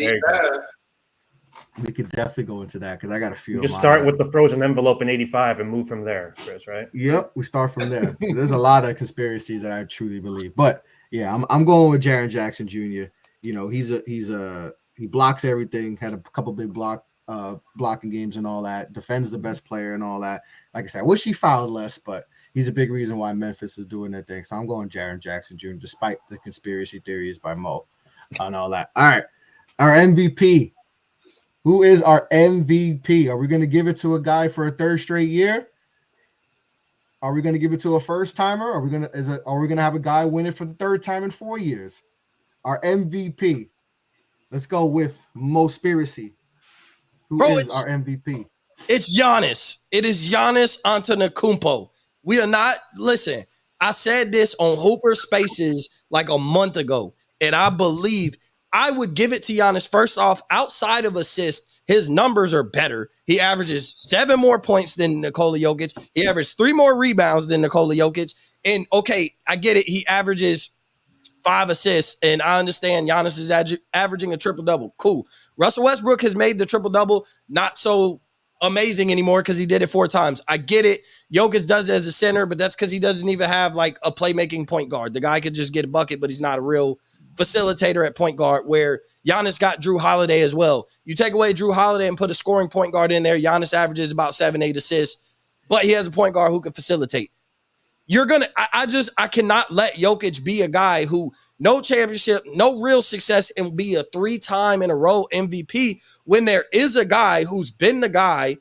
We could definitely go into that because I got a few. You just start with the frozen envelope in '85 and move from there, Chris. Right? Yep, we start from there. There's a lot of conspiracies that I truly believe, but Yeah, I'm going with Jaren Jackson Jr. You know, he blocks everything. Had a couple big blocking games and all that. Defends the best player and all that. Like I said, I wish he fouled less, but he's a big reason why Memphis is doing their thing. So I'm going Jaren Jackson Jr. despite the conspiracy theories by Mo and all that. All right, our MVP. Who is our MVP? Are we going to give it to a guy for a third straight year? Are we going to give it to a first timer? Are we going to have a guy win it for the third time in 4 years? Our MVP. Let's go with Mospiracy. Who Bro, is our MVP? it's Giannis. It is Giannis Antetokounmpo. We are not. Listen, I said this on Hooper Spaces like a month ago, and I believe I would give it to Giannis. First off, outside of assists, his numbers are better. He averages 7 more points than Nikola Jokic. He averages 3 more rebounds than Nikola Jokic. And okay, I get it. He averages 5 assists, and I understand Giannis is averaging a triple-double. Cool. Russell Westbrook has made the triple-double not so amazing anymore because he did it 4 times. I get it. Jokic does it as a center, but that's because he doesn't even have like a playmaking point guard. The guy could just get a bucket, but he's not a real facilitator at point guard, where Giannis got Drew Holiday as well. You take away Drew Holiday and put a scoring point guard in there, Giannis averages about 7-8 assists, but he has a point guard who can facilitate. I cannot let Jokic be a guy who no championship, no real success, and be a 3-time in a row MVP when there is a guy who's been the guy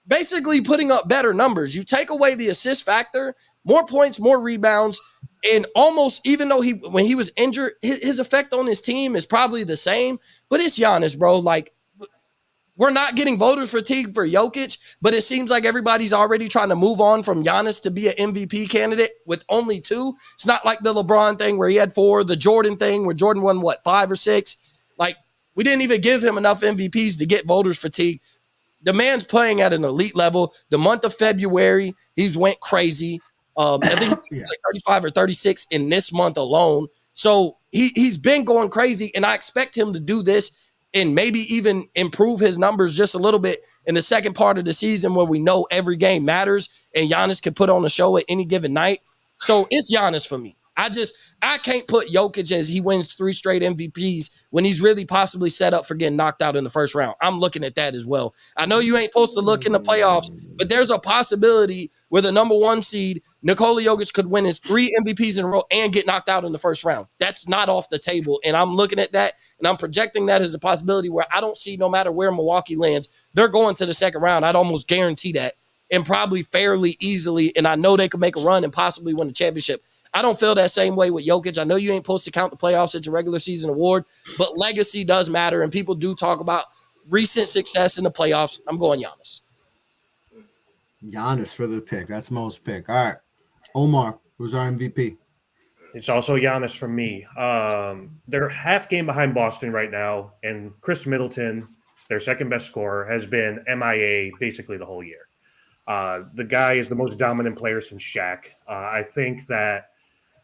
basically putting up better numbers. You take away the assist factor, more points, more rebounds, and almost, even though when he was injured, his effect on his team is probably the same, but it's Giannis, bro. Like, we're not getting voters fatigue for Jokic, but it seems like everybody's already trying to move on from Giannis to be an MVP candidate with only 2. It's not like the LeBron thing where he had 4, the Jordan thing where Jordan won, 5 or 6? Like, we didn't even give him enough MVPs to get voters fatigue. The man's playing at an elite level. The month of February, he's went crazy. I think he's like 35 or 36 in this month alone. So he's been going crazy, and I expect him to do this and maybe even improve his numbers just a little bit in the second part of the season, where we know every game matters and Giannis can put on a show at any given night. So it's Giannis for me. I can't put Jokic as he wins 3 straight MVPs when he's really possibly set up for getting knocked out in the first round. I'm looking at that as well. I know you ain't supposed to look in the playoffs, but there's a possibility where the number 1 seed, Nikola Jokic, could win his 3 MVPs in a row and get knocked out in the first round. That's not off the table, and I'm looking at that, and I'm projecting that as a possibility where I don't see, no matter where Milwaukee lands, they're going to the second round. I'd almost guarantee that, and probably fairly easily, and I know they could make a run and possibly win a championship. I don't feel that same way with Jokic. I know you ain't supposed to count the playoffs as a regular season award, but legacy does matter, and people do talk about recent success in the playoffs. I'm going Giannis. Giannis for the pick. That's most pick. All right. Omar, who's our MVP? It's also Giannis from me. They're half game behind Boston right now, and Chris Middleton, their second best scorer, has been MIA basically the whole year. The guy is the most dominant player since Shaq. I think that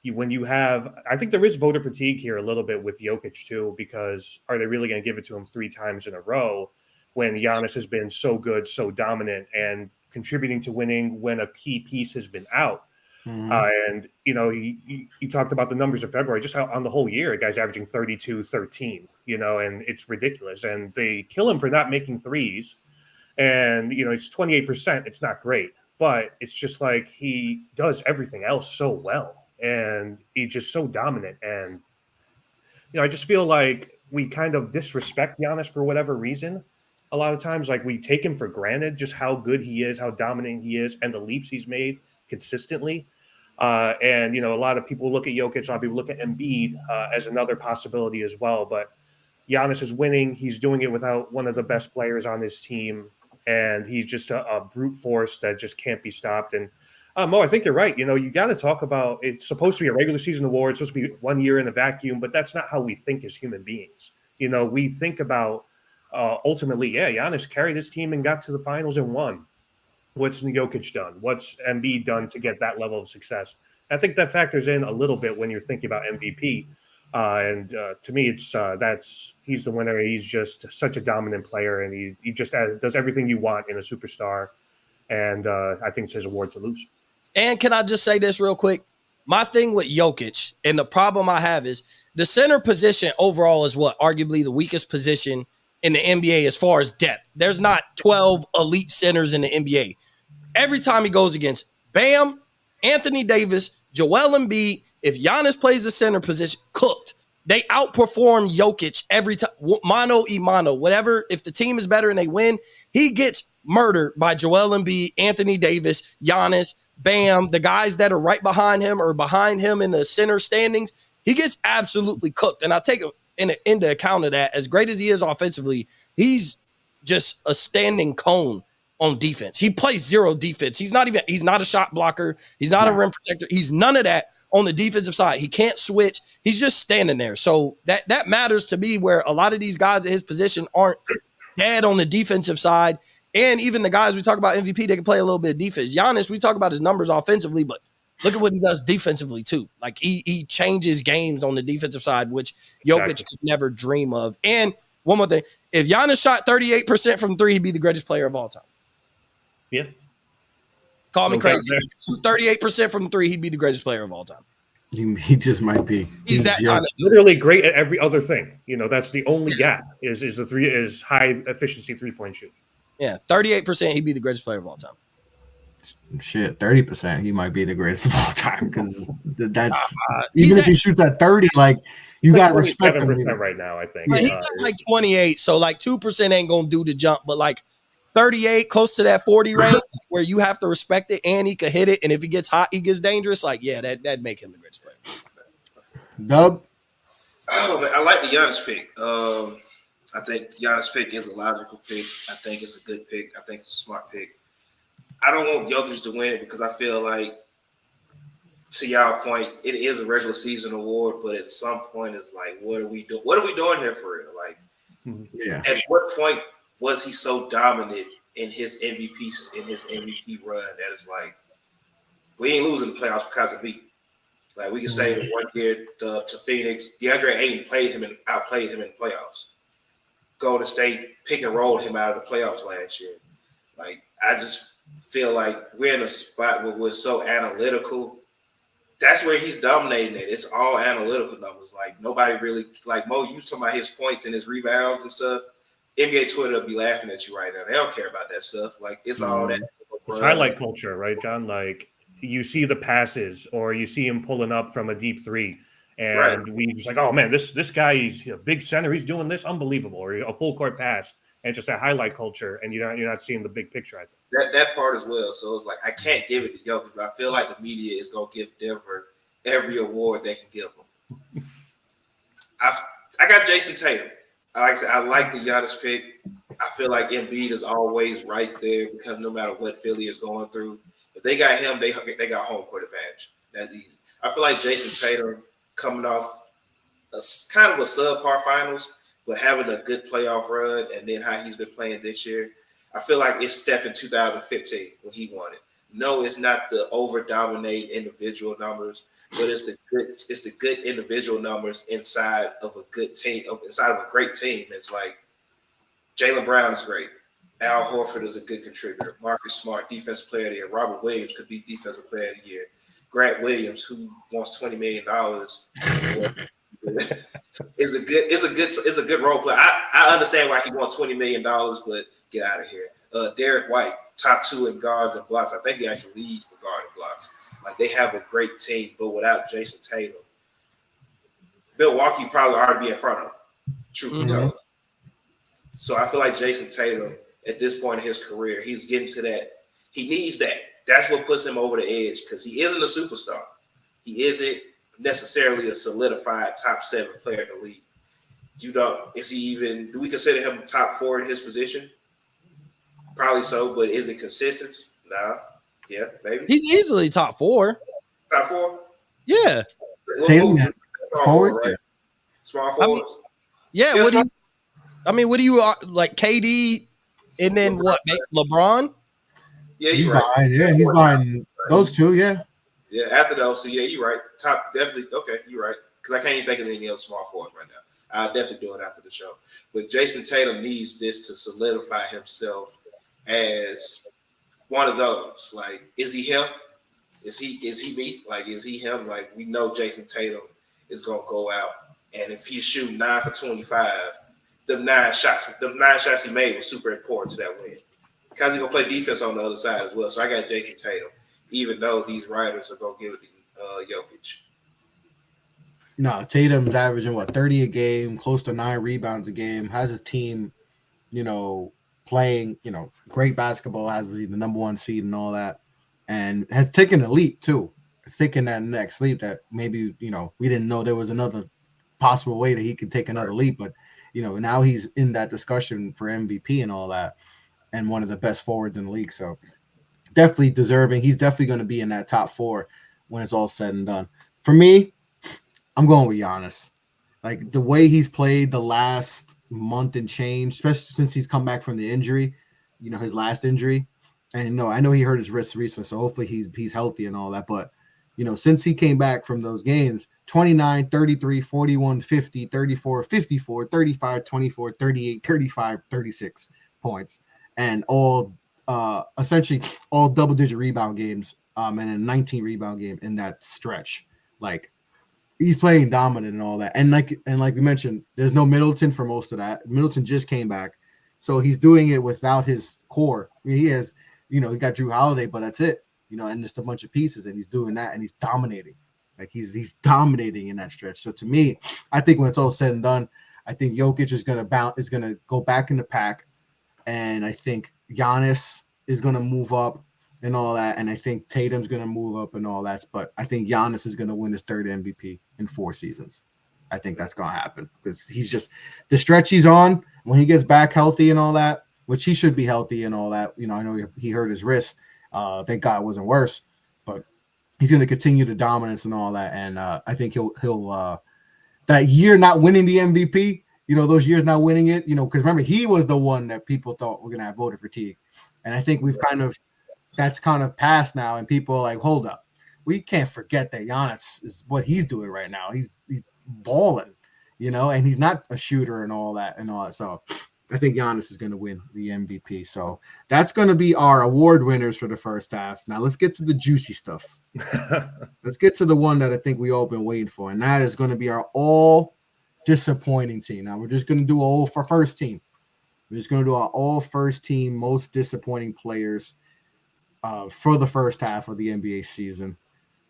I think there is voter fatigue here a little bit with Jokic too, because are they really going to give it to him 3 times in a row when Giannis has been so good, so dominant, and contributing to winning when a key piece has been out? And, you talked about the numbers of February, just on the whole year, a guy's averaging 32-13, and it's ridiculous. And they kill him for not making threes. And, it's 28%. It's not great, but it's just like he does everything else so well. And he's just so dominant. And, I just feel like we kind of disrespect Giannis for whatever reason. A lot of times, like, we take him for granted, just how good he is, how dominant he is, and the leaps he's made consistently. And, a lot of people look at Jokic, a lot of people look at Embiid as another possibility as well. But Giannis is winning. He's doing it without one of the best players on his team. And he's just a brute force that just can't be stopped. And Mo, I think you're right. You got to talk about, it's supposed to be a regular season award. It's supposed to be 1 year in a vacuum, but that's not how we think as human beings. We think about ultimately, Giannis carried his team and got to the finals and won. What's Jokic done? What's Embiid done to get that level of success? I think that factors in a little bit when you're thinking about MVP. And to me, it's he's the winner. He's just such a dominant player, and he just does everything you want in a superstar. And I think it's his award to lose. And can I just say this real quick? My thing with Jokic, and the problem I have is the center position overall is what? Arguably the weakest position in the NBA as far as depth. There's not 12 elite centers in the NBA. Every time he goes against Bam, Anthony Davis, Joel Embiid, if Giannis plays the center position, cooked. They outperform Jokic every time, mano y mano, whatever. If the team is better and they win, he gets murdered by Joel Embiid, Anthony Davis, Giannis, Bam, the guys that are right behind him or behind him in the center standings. He gets absolutely cooked. And I take into account of that, as great as he is offensively, he's just a standing cone on defense. He plays zero defense. He's not a shot blocker. He's not a rim protector. He's none of that on the defensive side. He can't switch. He's just standing there. So that matters to me, where a lot of these guys at his position aren't bad on the defensive side. And even the guys we talk about MVP, they can play a little bit of defense. Giannis, we talk about his numbers offensively, but look at what he does defensively too. Like he changes games on the defensive side, which Jokic could never dream of. And one more thing, if Giannis shot 38% from three, he'd be the greatest player of all time. Yeah. Call me crazy. 38% from three, he'd be the greatest player of all time. He just might be. He's that kind of literally great at every other thing. That's the only gap is high efficiency 3-point shooting. Yeah, 38%, he'd be the greatest player of all time. Shit, 30%, he might be the greatest of all time, because that's even if he shoots at 30, like you got to respect him right now. I think he's at like 28, so like 2% ain't gonna do the jump, but like 38, close to that 40 range, where you have to respect it, and he could hit it, and if he gets hot, he gets dangerous. Like that'd make him the greatest player. Dub. Oh man, I like the Giannis pick. I think the Giannis pick is a logical pick. I think it's a good pick. I think it's a smart pick. I don't want Jokic to win it because I feel like, to y'all point, it is a regular season award, but at some point it's like, what are we doing? What are we doing here for real? Like, at what point was he so dominant in his MVP run that it's like, we ain't losing the playoffs because of me. Like, we can say that one year to Phoenix, DeAndre Ayton outplayed him in the playoffs. Golden State pick and rolled him out of the playoffs last year. Like, I just feel like we're in a spot where we're so analytical. That's where he's dominating it. It's all analytical numbers. Like, nobody really, like Mo, you talking about his points and his rebounds and stuff. NBA Twitter will be laughing at you right now. They don't care about that stuff. Like, it's all that. It's highlight culture, right, John? Like, you see the passes, or you see him pulling up from a deep three, and we just like, oh man, this guy, he's a big center, he's doing this, unbelievable, or a full court pass, and just that highlight culture, and you're not seeing the big picture. I think that part as well. So it's like, I can't give it to Jokic, but I feel like the media is gonna give Denver every award they can give them. I got Jason Tatum. Like I said, I like the Giannis pick. I feel like Embiid is always right there because no matter what Philly is going through, if they got him, they got home court advantage. That's easy. I feel like Jason Tatum coming off a kind of a subpar finals, but having a good playoff run, and then how he's been playing this year, I feel like it's Steph in 2015 when he won it. No, it's not the over-dominating individual numbers, but it's the good individual numbers inside of a good team, inside of a great team. It's like Jaylen Brown is great. Al Horford is a good contributor. Marcus Smart, defensive player of the year. Robert Williams could be defensive player of the year. Grant Williams, who wants $20 million, is a good role player. I understand why he wants $20 million, but get out of here. Derek White, top 2 in guards and blocks. I think he actually leads for guard and blocks. Like, they have a great team, but without Jason Tatum, Milwaukee probably already be in front of, truth be told. So I feel like Jason Tatum, at this point in his career, he's getting to that. He needs that. That's what puts him over the edge, because he isn't a superstar. He isn't necessarily a solidified top 7 player in the league. Do we consider him top 4 in his position? Probably so, but is it consistent? Nah. Yeah, maybe. He's easily top 4. Top 4? Yeah. Forwards, right? Small forwards. What do you like, KD, and then what? LeBron? Yeah, he's behind. Yeah, he's behind those two. Yeah. Yeah, after those, so yeah, you're right. Top, definitely. Okay, you're right. Because I can't even think of any other small forwards right now. I'll definitely do it after the show. But Jason Tatum needs this to solidify himself as one of those. Like, is he him? Is he me? Like, is he him? Like, we know Jason Tatum is gonna go out, and if he's shooting 9 for 25, the 9 shots he made was super important to that win. Because he's gonna play defense on the other side as well. So I got Jason Tatum, even though these writers are gonna give it to Jokic. No, Tatum's averaging 30 a game, close to 9 rebounds a game, has his team, playing, great basketball, has the number 1 seed and all that, and has taken a leap too. It's taken that next leap that maybe, we didn't know there was another possible way that he could take another leap, but now he's in that discussion for MVP and all that, and one of the best forwards in the league. So definitely deserving. He's definitely going to be in that top 4 when it's all said and done. For me, I'm going with Giannis. Like, the way he's played the last month and change, especially since he's come back from the injury, his last injury. And I know he hurt his wrist recently, so hopefully he's healthy and all that. But, since he came back from those games, 29, 33, 41, 50, 34, 54, 35, 24, 38, 35, 36 points. And all essentially all double-digit rebound games and a 19 rebound game in that stretch. Like, he's playing dominant and all that. And like we mentioned, there's no Middleton for most of that. Middleton just came back. So he's doing it without his core. I mean, he has, he got Drew Holiday, but that's it. And just a bunch of pieces, and he's doing that, and he's dominating. Like, he's dominating in that stretch. So to me, I think when it's all said and done, I think Jokic is gonna go back in the pack, and I think Giannis is gonna move up and all that, and I think Tatum's gonna move up and all that. But I think Giannis is gonna win his 3rd MVP in 4 seasons. I think that's gonna happen because he's just the stretch he's on when he gets back healthy and all that, which he should be healthy and all that. I know he hurt his wrist. Thank God it wasn't worse, but he's going to continue the dominance and all that. And I think he'll that year not winning the MVP, those years not winning it, because remember, he was the one that people thought were going to have voter fatigue. And I think that's kind of passed now. And people are like, hold up, we can't forget that Giannis is what he's doing right now. He's balling, and he's not a shooter and all that. So I think Giannis is going to win the MVP. So that's going to be our award winners for the first half. Now let's get to the juicy stuff. Let's get to the one that I think we all been waiting for, and that is going to be our all disappointing team. Now we're just going to do all for first team. We're just going to do our all first team most disappointing players for the first half of the NBA season.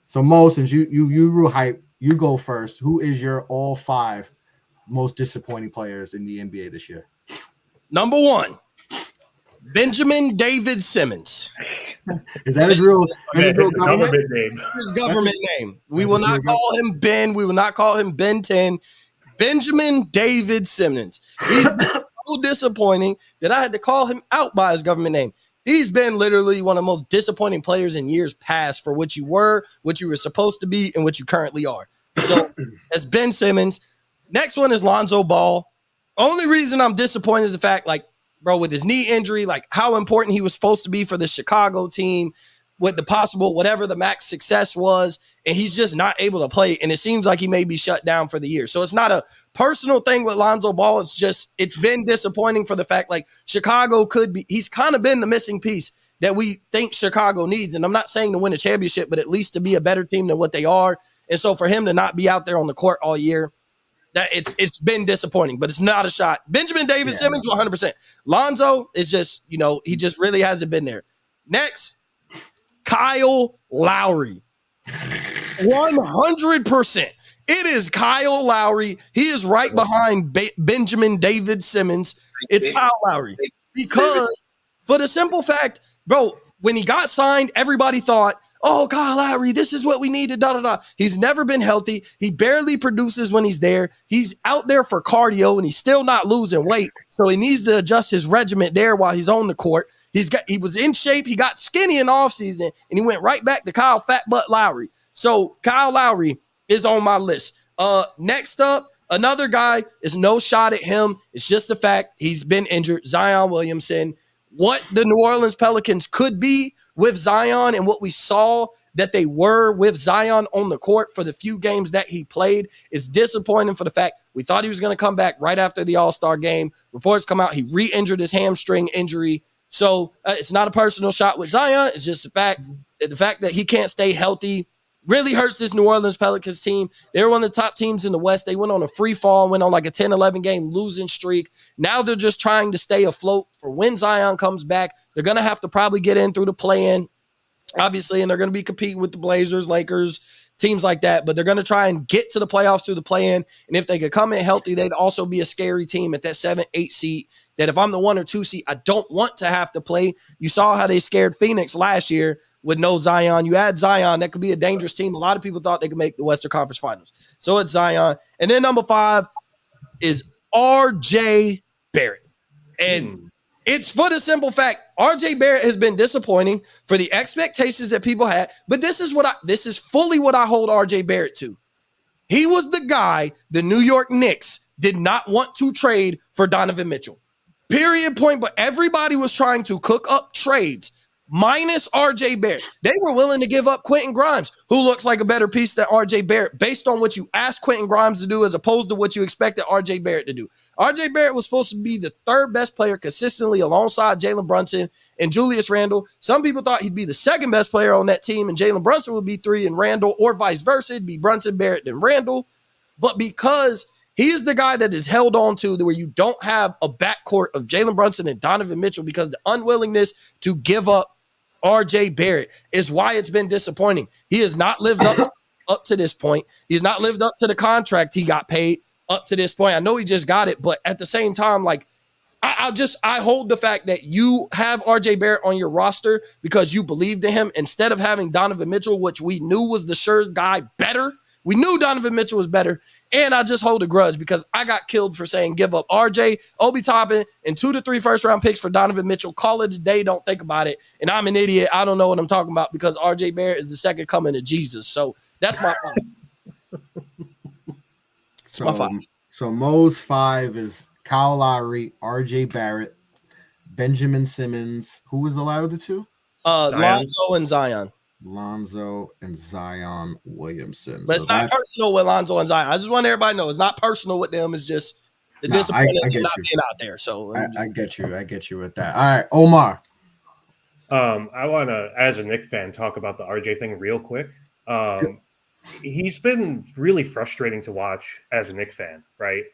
So Mo, since you real hype, you go first. Who is your all 5 most disappointing players in the NBA this year? Number 1, Benjamin David Simmons. Is that his real government name? His government name. We will not call him Ben. We will not call him Ben 10. Benjamin David Simmons. He's so disappointing that I had to call him out by his government name. He's been literally one of the most disappointing players in years past for what you were supposed to be, and what you currently are. So that's Ben Simmons. Next one is Lonzo Ball. Only reason I'm disappointed is the fact, with his knee injury, how important he was supposed to be for the Chicago team with the possible whatever the max success was, and he's just not able to play, and it seems like he may be shut down for the year. So it's not a personal thing with Lonzo Ball. It's been disappointing for the fact, Chicago he's kind of been the missing piece that we think Chicago needs, and I'm not saying to win a championship, but at least to be a better team than what they are. And so for him to not be out there on the court all year, that it's been disappointing, but it's not a shot. Benjamin David Simmons, 100%. Lonzo is just, he just really hasn't been there. Next, Kyle Lowry. 100%. It is Kyle Lowry. He is right behind Benjamin David Simmons. It's Kyle Lowry. Because for the simple fact, bro, when he got signed, everybody thought, oh, Kyle Lowry, this is what we needed, He's never been healthy. He barely produces when he's there. He's out there for cardio, and he's still not losing weight. So he needs to adjust his regimen there while he's on the court. He was in shape. He got skinny in the offseason, and he went right back to Kyle Fat Butt Lowry. So Kyle Lowry is on my list. Next up, another guy is no shot at him. It's just the fact he's been injured. Zion Williamson. What the New Orleans Pelicans could be with Zion and what we saw that they were with Zion on the court for the few games that he played is disappointing for the fact we thought he was going to come back right after the All-Star game. Reports come out he re-injured his hamstring injury So it's not a personal shot with Zion. It's just the fact that he can't stay healthy really hurts this New Orleans Pelicans team. They were one of the top teams in the West. They went on a free fall, went on like a 10-11 game losing streak. Now they're just trying to stay afloat for when Zion comes back. They're going to have to probably get in through the play-in, obviously, and they're going to be competing with the Blazers, Lakers, teams like that, but they're going to try and get to the playoffs through the play-in, and if they could come in healthy, they'd also be a scary team at that 7-8 seed, that if I'm the 1 or 2 seed, I don't want to have to play. You saw how they scared Phoenix last year with no Zion. You add Zion, that could be a dangerous team. A lot of people thought they could make the Western Conference Finals. So it's Zion. And then number 5 is RJ Barrett. And it's for the simple fact, RJ Barrett has been disappointing for the expectations that people had, but this is fully what I hold RJ Barrett to. He was the guy the New York Knicks did not want to trade for Donovan Mitchell. Period, point, but everybody was trying to cook up trades minus RJ Barrett. They were willing to give up Quentin Grimes, who looks like a better piece than RJ Barrett based on what you asked Quentin Grimes to do as opposed to what you expected RJ Barrett to do. RJ Barrett was supposed to be the 3rd best player consistently alongside Jalen Brunson and Julius Randle. Some people thought he'd be the 2nd best player on that team and Jalen Brunson would be 3 and Randle, or vice versa. It'd be Brunson, Barrett, and Randle. But because he's the guy that is held on to where you don't have a backcourt of Jalen Brunson and Donovan Mitchell because of the unwillingness to give up RJ Barrett is why it's been disappointing. He has not lived up to this point. He's not lived up to the contract he got paid up to this point. I know he just got it, but at the same time, like I hold the fact that you have RJ Barrett on your roster because you believed in him instead of having Donovan Mitchell, which we knew was the sure guy better. We knew Donovan Mitchell was better, and I just hold a grudge because I got killed for saying give up RJ, Obi Toppin, and 2 to 3 first-round picks for Donovan Mitchell. Call it a day, don't think about it. And I'm an idiot. I don't know what I'm talking about because RJ Barrett is the second coming of Jesus. So that's my point. So Mo's 5 is Kyle Lowry, RJ Barrett, Benjamin Simmons. Who was the other 2? Lonzo and Zion. Lonzo and Zion Williamson. But it's not personal with Lonzo and Zion. I just want everybody to know it's not personal with them. It's just the disappointment of not being out there. So I get you. I get you with that. All right, Omar. I want to, as a Knicks fan, talk about the RJ thing real quick. He's been really frustrating to watch as a Knicks fan, right?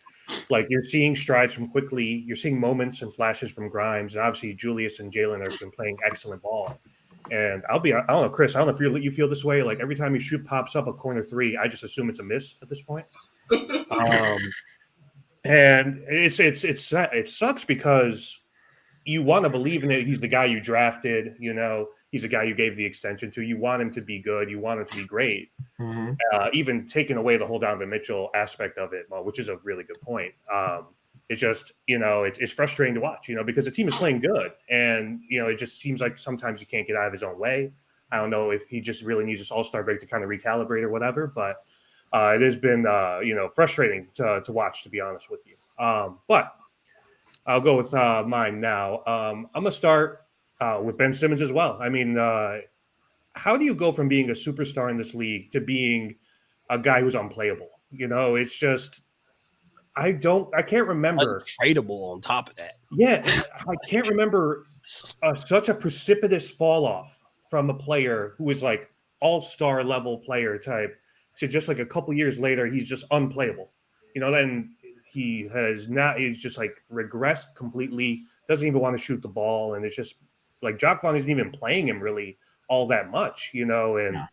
Like you're seeing strides from Quickly, you're seeing moments and flashes from Grimes, and obviously Julius and Jalen have been playing excellent ball. And I don't know, Chris, I don't know if you feel this way. Like every time you pops up a corner 3, I just assume it's a miss at this point. And it sucks because you want to believe in it. He's the guy you drafted, you know, he's the guy you gave the extension to. You want him to be good. You want him to be great. Mm-hmm. Even taking away the whole Donovan Mitchell aspect of it, which is a really good point. It's just, you know, it's frustrating to watch, you know, because the team is playing good. And, you know, it just seems like sometimes he can't get out of his own way. I don't know if he just really needs this all-star break to kind of recalibrate or whatever. But it has been, you know, frustrating to watch, to be honest with you. But I'll go with mine now. I'm going to start with Ben Simmons as well. I mean, how do you go from being a superstar in this league to being a guy who's unplayable? You know, it's just – I can't remember. Untradeable on top of that. Yeah, I can't remember such a precipitous fall off from a player who was like all-star level player type to just like a couple years later, he's just unplayable. You know, then he's just like regressed completely, doesn't even want to shoot the ball. And it's just like Jacque Vaughn isn't even playing him really all that much, you know, and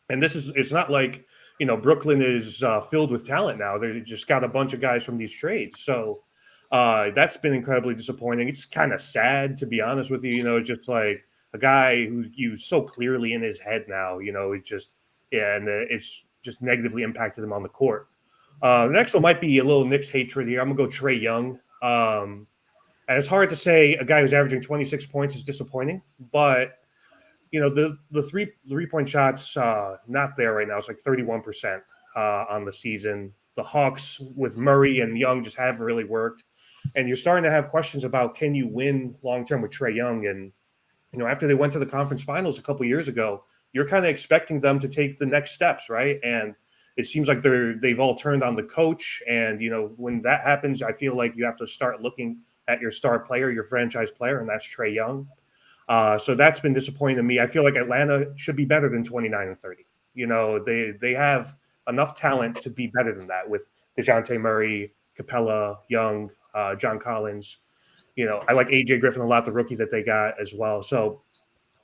it's not like, you know, Brooklyn is filled with talent now. They just got a bunch of guys from these trades. So that's been incredibly disappointing. It's kind of sad, to be honest with you. You know, it's just like a guy who's used so clearly in his head now, you know, it's just just negatively impacted him on the court. Next one might be a little Knicks hatred here. I'm going to go Trae Young. And it's hard to say a guy who's averaging 26 points is disappointing, but you know, the three-point shots not there right now. It's like 31% on the season. The Hawks with Murray and Young just haven't really worked. And you're starting to have questions about, can you win long-term with Trae Young? And, you know, after they went to the conference finals a couple years ago, you're kind of expecting them to take the next steps, right? And it seems like they've all turned on the coach. And, you know, when that happens, I feel like you have to start looking at your star player, your franchise player, and that's Trae Young. So that's been disappointing to me. I feel like Atlanta should be better than 29-30. You know, they have enough talent to be better than that with DeJounte Murray, Capella, Young, John Collins. You know, I like AJ Griffin a lot, the rookie that they got as well. So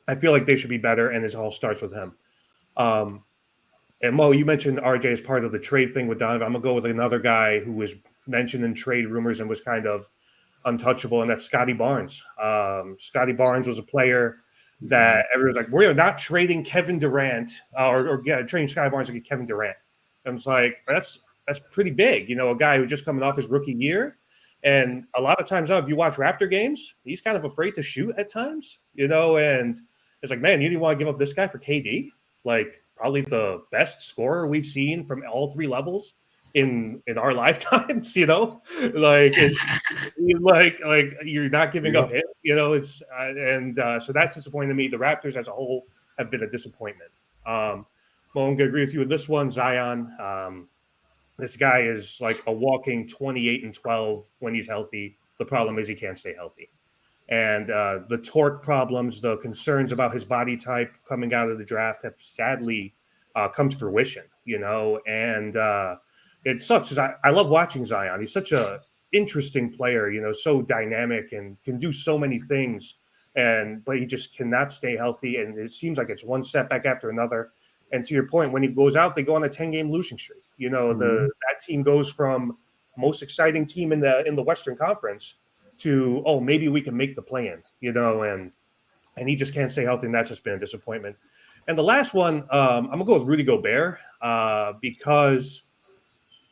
I feel like they should be better, and it all starts with him. And Mo, you mentioned RJ as part of the trade thing with Donovan. I'm gonna go with another guy who was mentioned in trade rumors and was kind of untouchable, and that's Scotty Barnes. Scotty Barnes was a player that everyone's like, we're not trading Kevin Durant or trading Scotty Barnes to get Kevin Durant. And it's like that's pretty big, you know, a guy who's just coming off his rookie year. And a lot of times, if you watch Raptor games, he's kind of afraid to shoot at times, you know, and it's like, man, you didn't want to give up this guy for KD, like probably the best scorer we've seen from all three levels in our lifetimes, you know, like it's like you're not giving up him, you know, it's so that's disappointing to me. The Raptors as a whole have been a disappointment. Well, I'm gonna agree with you with this one, Zion. This guy is like a walking 28-12 when he's healthy. The problem is he can't stay healthy. And the torque problems, the concerns about his body type coming out of the draft have sadly come to fruition, you know, and it sucks because I love watching Zion. He's such a interesting player, you know, so dynamic and can do so many things. But he just cannot stay healthy. And it seems like it's one setback after another. And to your point, when he goes out, they go on a 10-game losing streak. You know, that team goes from most exciting team in the Western Conference to, oh, maybe we can make the play-in, you know, and he just can't stay healthy, and that's just been a disappointment. And the last one, I'm gonna go with Rudy Gobert because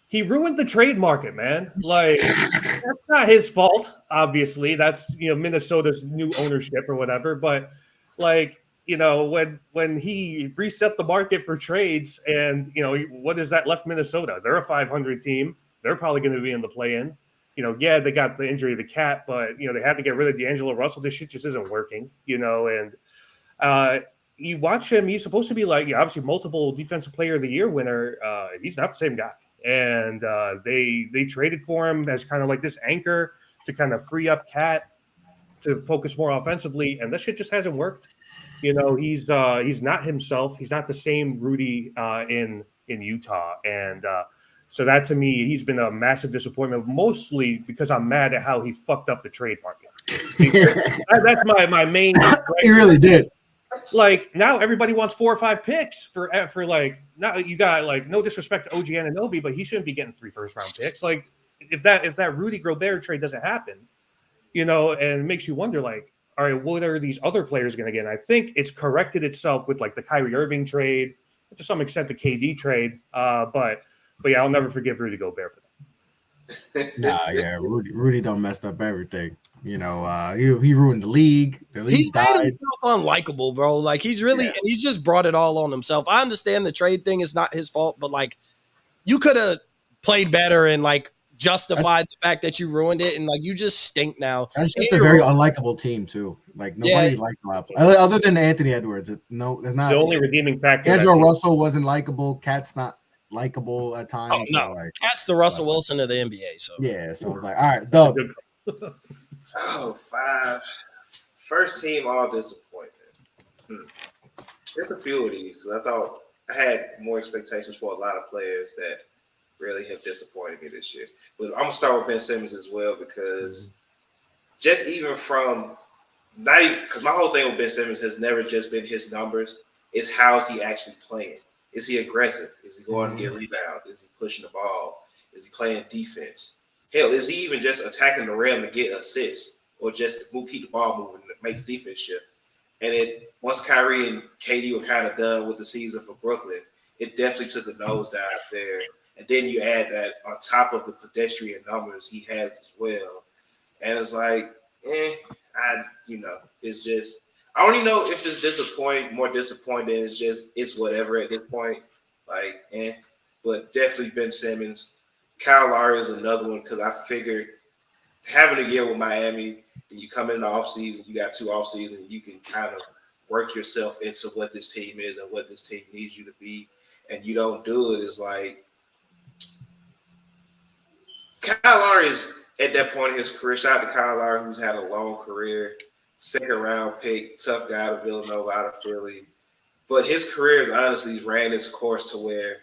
he ruined the trade market, man. Like that's not his fault, obviously. That's, you know, Minnesota's new ownership or whatever, but like, you know, when he reset the market for trades and, you know, what is that left Minnesota? They're a 500 team. They're probably going to be in the play-in. You know, yeah, they got the injury of the cat, but, you know, they had to get rid of D'Angelo Russell. This shit just isn't working, you know, and you watch him, he's supposed to be like, obviously multiple defensive player of the year winner. He's not the same guy. And they traded for him as kind of like this anchor to kind of free up Cat to focus more offensively. And this shit just hasn't worked. You know, he's not himself. He's not the same Rudy in Utah. And so that to me, he's been a massive disappointment, mostly because I'm mad at how he fucked up the trade market. That's my main. He really did. Like now everybody wants 4 or 5 picks for like now you got like no disrespect to OG Anunoby, but he shouldn't be getting 3 first-round picks. Like if that Rudy Gobert trade doesn't happen, you know, and it makes you wonder like, all right, what are these other players going to get? And I think it's corrected itself with like the Kyrie Irving trade, to some extent the KD trade. But yeah, I'll never forgive Rudy Gobert for that. Nah, yeah, Rudy done messed up everything. You know, he ruined the league. The league He's died. made himself unlikable, bro. Like he's really, and he's just brought it all on himself. I understand the trade thing is not his fault, but like you could have played better and like justified the fact that you ruined it, and like you just stink now. That's just a very unlikable team too. Like nobody likes a lot other than Anthony Edwards. No, there's not the only redeeming factor. D'Angelo Russell wasn't likable. Cat's not likable at times. Oh, no, so like, Cat's the Russell Wilson of the NBA. So yeah, so it's like, all right, Dub. Oh, 5. First team all disappointment. There's a few of these because I thought I had more expectations for a lot of players that really have disappointed me this year. But I'm gonna start with Ben Simmons as well because just even from not even because my whole thing with Ben Simmons has never just been his numbers. It's how's he actually playing? Is he aggressive? Is he going to get rebounds? Is he pushing the ball? Is he playing defense? Hell, is he even just attacking the rim to get assists or just to keep the ball moving to make the defense shift? And once Kyrie and KD were kind of done with the season for Brooklyn, it definitely took a nosedive there. And then you add that on top of the pedestrian numbers he has as well. And it's like, it's just, I don't even know if it's more disappointing. It's whatever at this point. Like, but definitely Ben Simmons. Kyle Lowry is another one because I figured having a year with Miami, and you come in the offseason, you got 2 offseasons, you can kind of work yourself into what this team is and what this team needs you to be, and you don't do it. It's like Kyle Lowry is at that point in his career. Shout out to Kyle Lowry, who's had a long career, 2nd round pick, tough guy to Villanova out of Philly. But his career has honestly ran its course to where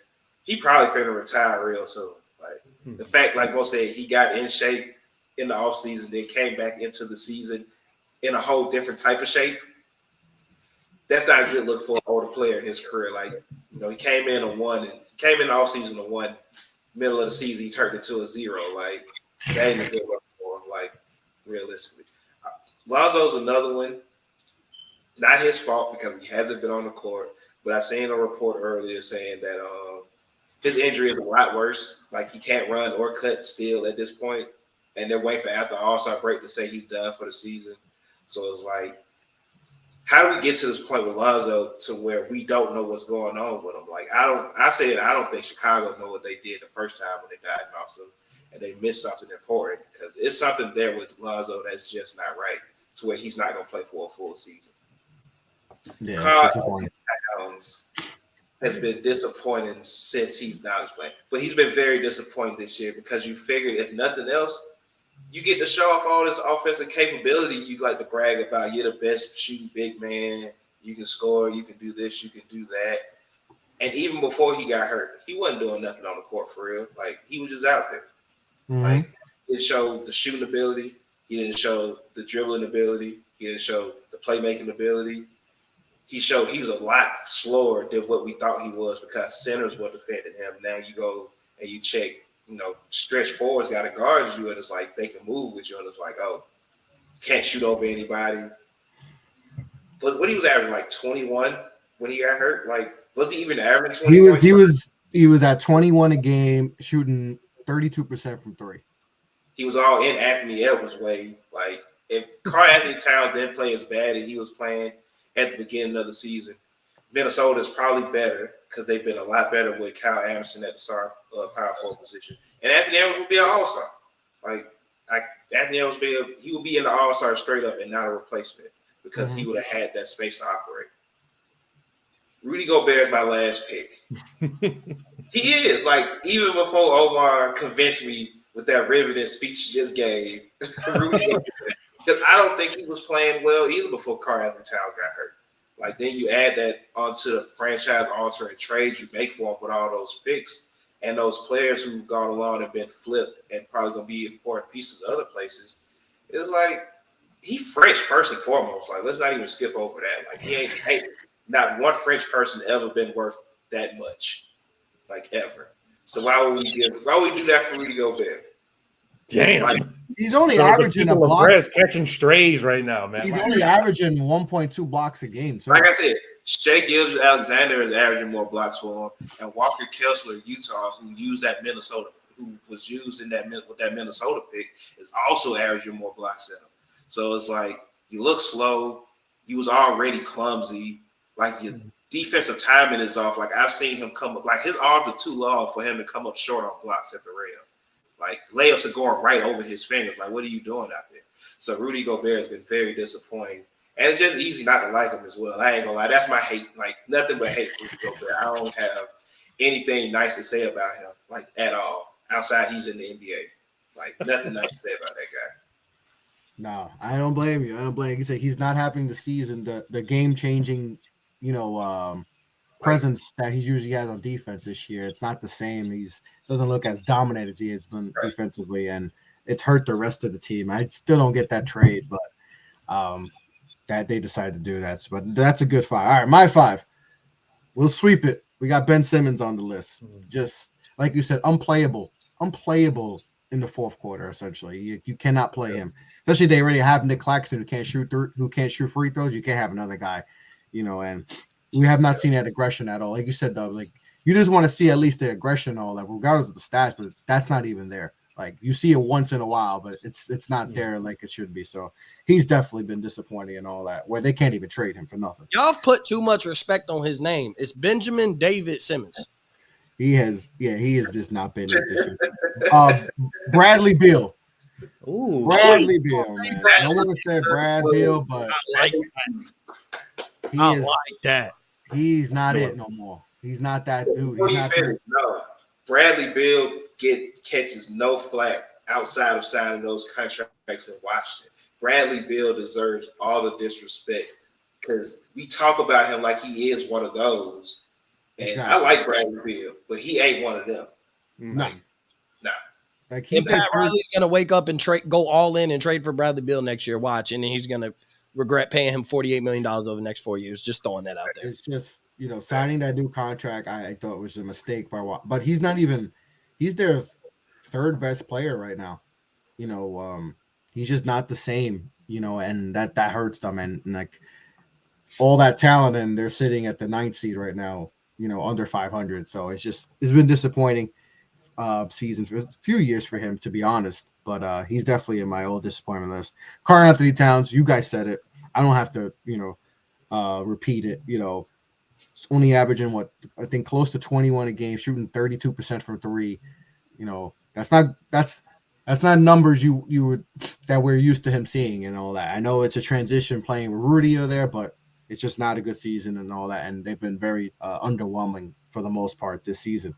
he probably finna retire real soon. Like the fact, like Mo said, he got in shape in the offseason, then came back into the season in a whole different type of shape. That's not a good look for an older player in his career. Like, he came in a 1 and he came in the offseason a 1. Middle of the season, he turned it to a 0. Like, that ain't a good look for him, like, realistically. Lonzo's another one. Not his fault because he hasn't been on the court, but I seen a report earlier saying that his injury is a lot worse. Like, he can't run or cut still at this point, and they're waiting for after All-Star break to say he's done for the season. So it's like, how do we get to this point with Lonzo to where we don't know what's going on with him? Like, I don't think Chicago know what they did the first time when they diagnosed him, and they missed something important because it's something there with Lonzo that's just not right to where he's not going to play for a full season. Yeah, Karl Towns has been disappointing since he's not playing, but he's been very disappointing this year because you figured if nothing else, you get to show off all this offensive capability you like to brag about. You're the best shooting big man. You can score. You can do this. You can do that. And even before he got hurt, he wasn't doing nothing on the court for real. Like, he was just out there. Mm-hmm. Like, he didn't show the shooting ability. He didn't show the dribbling ability. He didn't show the playmaking ability. He showed he's a lot slower than what we thought he was because centers were defending him. Now you go and you check, stretch forwards got to guard you, and it's like they can move with you, and it's like, oh, can't shoot over anybody. But what he was averaging, like 21 when he got hurt? Like, was he even averaging 20? He was at 21 a game, shooting 32% from 3. He was all in Anthony Edwards' way. Like, if Karl Anthony Towns didn't play as bad as he was playing at the beginning of the season, Minnesota is probably better because they've been a lot better with Kyle Anderson at the power forward position. And Anthony Edwards will be an all-star. Like Anthony Edwards he will be in the all-star straight up and not a replacement because he would have had that space to operate. Rudy Gobert is my last pick. He is. Like, even before Omar convinced me with that riveting speech he just gave, Rudy Gobert, because I don't think he was playing well either before Karl Anthony Towns got hurt. Like, then you add that onto the franchise-altering trade you make for him with all those picks and those players who've gone along and been flipped and probably going to be important pieces other places. It's like, he French first and foremost. Like, let's not even skip over that. Like, he ain't not one French person ever been worth that much, like, ever. So why would we do that for Rudy Gobert? Damn. Like, he's only averaging a block. Catching strays right now, man. He's only averaging 1.2 blocks a game. So. Like I said, Shai Gilgeous-Alexander is averaging more blocks for him, and Walker Kessler, Utah, who was used in with that Minnesota pick, is also averaging more blocks than him. So it's like, you look slow. You was already clumsy. Like, your defensive timing is off. Like, I've seen him come up. Like, his arms are too long for him to come up short on blocks at the rim. Like, layups are going right over his fingers. Like, what are you doing out there? So Rudy Gobert has been very disappointing. And it's just easy not to like him as well. I ain't gonna lie. That's my hate. Like, nothing but hate for Rudy Gobert. I don't have anything nice to say about him, like, at all. Outside he's in the NBA. Like, nothing nice to say about that guy. No, I don't blame you. Like you said, he's not having the season, the game-changing, presence that he usually has on defense this year. It's not the same. Doesn't look as dominant as he has been defensively, and it's hurt the rest of the team. I still don't get that trade, but that they decided to do that. But that's a good 5. All right, my 5. We'll sweep it. We got Ben Simmons on the list. Just like you said, unplayable in the fourth quarter. Essentially, you cannot play him. Especially they already have Nick Claxton who can't shoot free throws. You can't have another guy, and we have not seen that aggression at all. Like you said, though, like you just want to see at least the aggression, all that, regardless of the stats. But that's not even there. Like, you see it once in a while, but it's not there like it should be. So he's definitely been disappointing and all that, where they can't even trade him for nothing. Y'all have put too much respect on his name. It's Benjamin David Simmons. He has just not been it this year. Bradley Beal. Ooh, Bradley Beal, man. I want to say Brad Beal, but I like that. He's not it no more. He's not that dude. No, Bradley Beal catches no flack outside of signing those contracts in Washington. Bradley Beal deserves all the disrespect because we talk about him like he is one of those. And Exactly. I like Bradley Beal, but he ain't one of them. Nah. Nah. Like And he's Pat their third. Riley's gonna wake up and go all in and trade for Bradley Beal next year. Watch, and then he's gonna regret paying him $48 million over the next 4 years. Just throwing that out there. It's just, signing that new contract. I thought was a mistake by what, but he's not even. He's their third best player right now. He's just not the same. And that hurts them. And like all that talent, and they're sitting at the 9th seed right now. Under 500. So it's been disappointing season for a few years for him, to be honest. But he's definitely in my old disappointment list. Karl Anthony Towns, you guys said it. I don't have to, repeat it. Only averaging I think close to 21 a game, shooting 32% from three. That's not numbers you would that we're used to him seeing and all that. I know it's a transition playing with Rudy there, but it's just not a good season and all that. And they've been very underwhelming for the most part this season.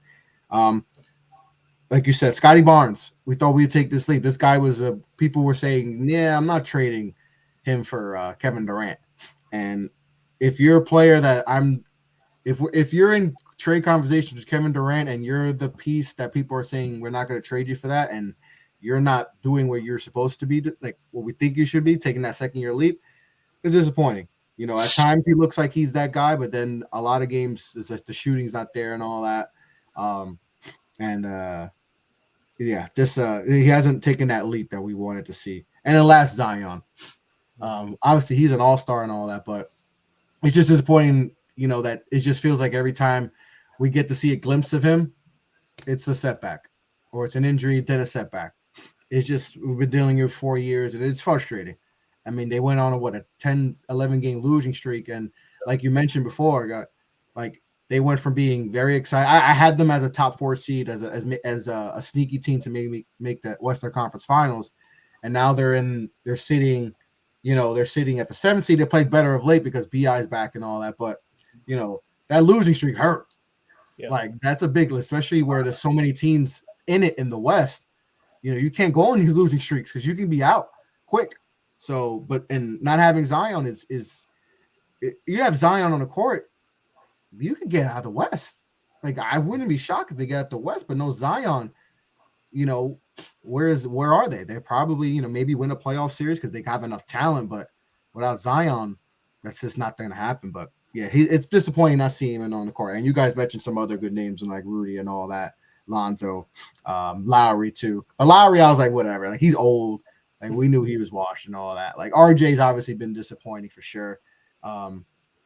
Like you said, Scotty Barnes, we thought we'd take this lead. This guy was people were saying, yeah, I'm not trading him for Kevin Durant. And if you're a player that if you're in trade conversations with Kevin Durant and you're the piece that people are saying we're not going to trade you for that, and you're not doing what you're supposed to be, like what we think you should be, taking that second-year leap, it's disappointing. At times he looks like he's that guy, but then a lot of games is like the shooting's not there and all that. He hasn't taken that leap that we wanted to see. And then last, Zion. Obviously he's an all-star and all that, but it's just disappointing, that it just feels like every time we get to see a glimpse of him, it's a setback or it's an injury, then a setback. It's just, we've been dealing with 4 years and it's frustrating. I mean, they went on a 10, 11 game losing streak. And like you mentioned before, they went from being very excited. I had them as a top 4 seed, as a sneaky team to make the Western Conference Finals. And now they're sitting at the 7th seed. They played better of late because BI is back and all that. But, that losing streak hurt. Yeah. Like, that's a big, especially where there's so many teams in it in the West. You can't go on these losing streaks because you can be out quick. So, and not having Zion you have Zion on the court, you can get out of the West. Like, I wouldn't be shocked if they get out the West, but no Zion, where are they? They probably, maybe win a playoff series because they have enough talent, but without Zion, that's just not going to happen. But yeah, it's disappointing not seeing him on the court. And you guys mentioned some other good names and like Rudy and all that, Lonzo, Lowry too. But Lowry, I was like, whatever. Like, he's old. Like, we knew he was washed and all that. Like, RJ's obviously been disappointing for sure. But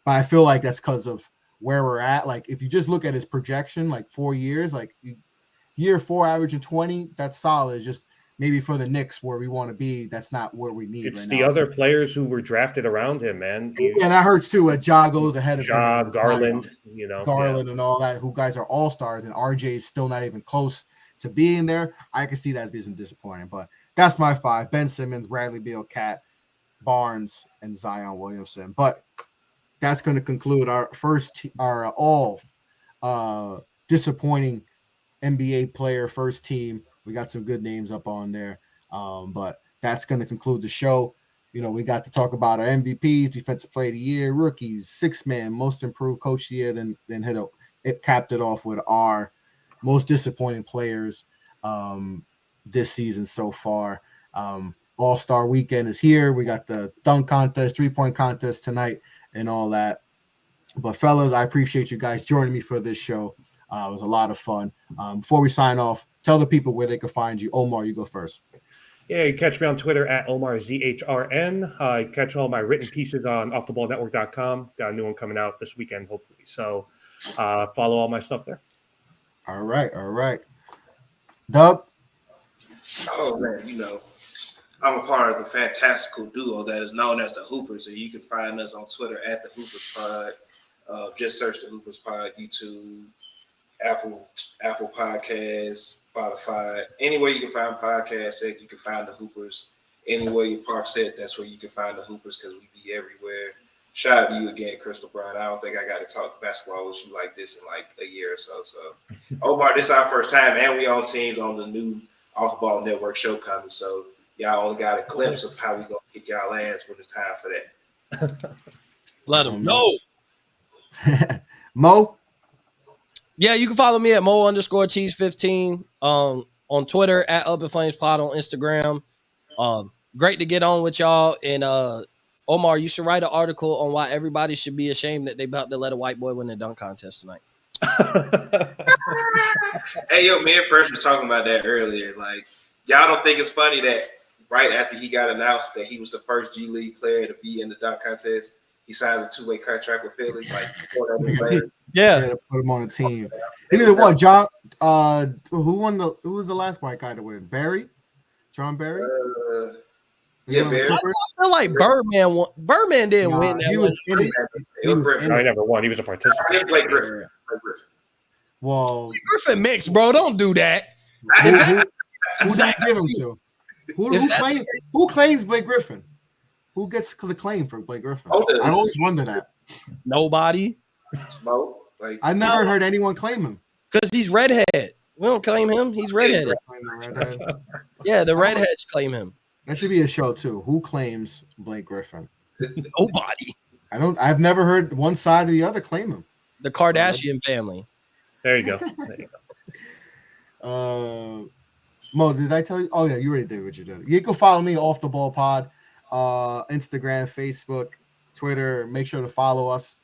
I feel like that's because of where we're at. Like, if you just look at his projection, like 4 years, like year 4 averaging 20, that's solid. It's just maybe for the Knicks where we want to be, that's not where we need. It's right the now. other players who were drafted around him, man. And that hurts too. Ja goes ahead of him. Garland, Garland and all that, who guys are all stars, and RJ is still not even close to being there. I can see that as being disappointing, but that's my 5: Ben Simmons, Bradley Beal, Cat, Barnes, and Zion Williamson. But that's going to conclude our all disappointing NBA player first team. We got some good names up on there, but that's going to conclude the show. We got to talk about our MVPs, Defensive Player of the Year, rookies, 6-man, Most Improved Coach of the Year, then capped it off with our most disappointing players this season so far. All-Star Weekend is here. We got the dunk contest, 3-point contest tonight, and all that. But fellas, I appreciate you guys joining me for this show. It was a lot of fun. Before we sign off, tell the people where they can find you. Omar, you go first. Yeah, you catch me on Twitter at OmarZHRN. You catch all my written pieces on offtheballnetwork.com. Got a new one coming out this weekend, hopefully. So follow all my stuff there. All right. Dub? Oh, man, I'm a part of the fantastical duo that is known as the Hoopers, and you can find us on Twitter at the Hoopers Pod. Just search the Hoopers Pod, YouTube, Apple Podcasts, Spotify. Anywhere you can find podcasts, you can find the Hoopers. Anywhere your park set, that's where you can find the Hoopers because we be everywhere. Shout out to you again, Crystal Brown. I don't think I got to talk basketball with you like this in like a year or so. So, Omar, this is our first time, and we on teams on the new Off the Ball Network show coming. So y'all only got a glimpse of how we gonna kick y'all ass when it's time for that. Let them know. Mo? Yeah, you can follow me at Mo_Cheese15 on Twitter, at Up in Flames Pod on Instagram. Great to get on with y'all. And Omar, you should write an article on why everybody should be ashamed that they about to let a white boy win the dunk contest tonight. Hey, yo, me and Fresh were talking about that earlier. Like, y'all don't think it's funny that right after he got announced that he was the first G League player to be in the dunk contest, he signed a 2-way contract with Philly. Like, 4 days later. Yeah, Put him on the team. He did what? John? Who was the last white guy to win? Barry? John Barry? Yeah, Barry. I feel like Birdman won. Birdman didn't win that he was in it. He was No, he never won. He was a participant. Blake Griffin. Well, Griffin mix, bro. Don't do that. who did they give him to? Who claims Blake Griffin? Who gets the claim for Blake Griffin? I always wonder that. Nobody. Smoke. Like, I never heard anyone claim him. Because he's redhead. We don't claim him. He's redheaded. Yeah, the redheads claim him. That should be a show too. Who claims Blake Griffin? Nobody. I've never heard one side or the other claim him. The Kardashian family. There you go. Mo, did I tell you? Oh yeah, you already did what you did. You can follow me Off the Ball Pod, Instagram, Facebook, Twitter. Make sure to follow us.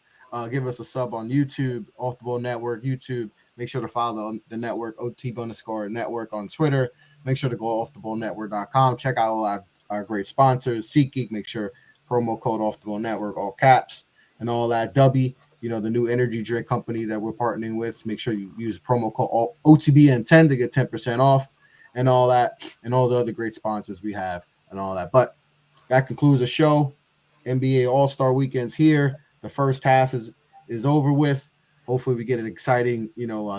Give us a sub on YouTube, Off the Ball Network, YouTube. Make sure to follow the network, OT_network on Twitter. Make sure to go offtheballnetwork.com. Check out all our great sponsors. SeatGeek, make sure promo code Off the Ball Network, all caps, and all that. W, the new energy drink company that we're partnering with. Make sure you use promo code OTBN10 to get 10% off and all that, and all the other great sponsors we have and all that. But that concludes the show. NBA All-Star Weekend's here. The first half is over with. Hopefully we get an exciting,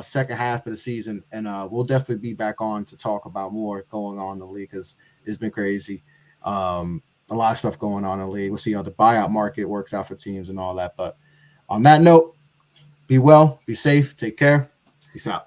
second half of the season, and we'll definitely be back on to talk about more going on in the league because it's been crazy. A lot of stuff going on in the league. We'll see how the buyout market works out for teams and all that. But on that note, be well, be safe, take care. Peace out.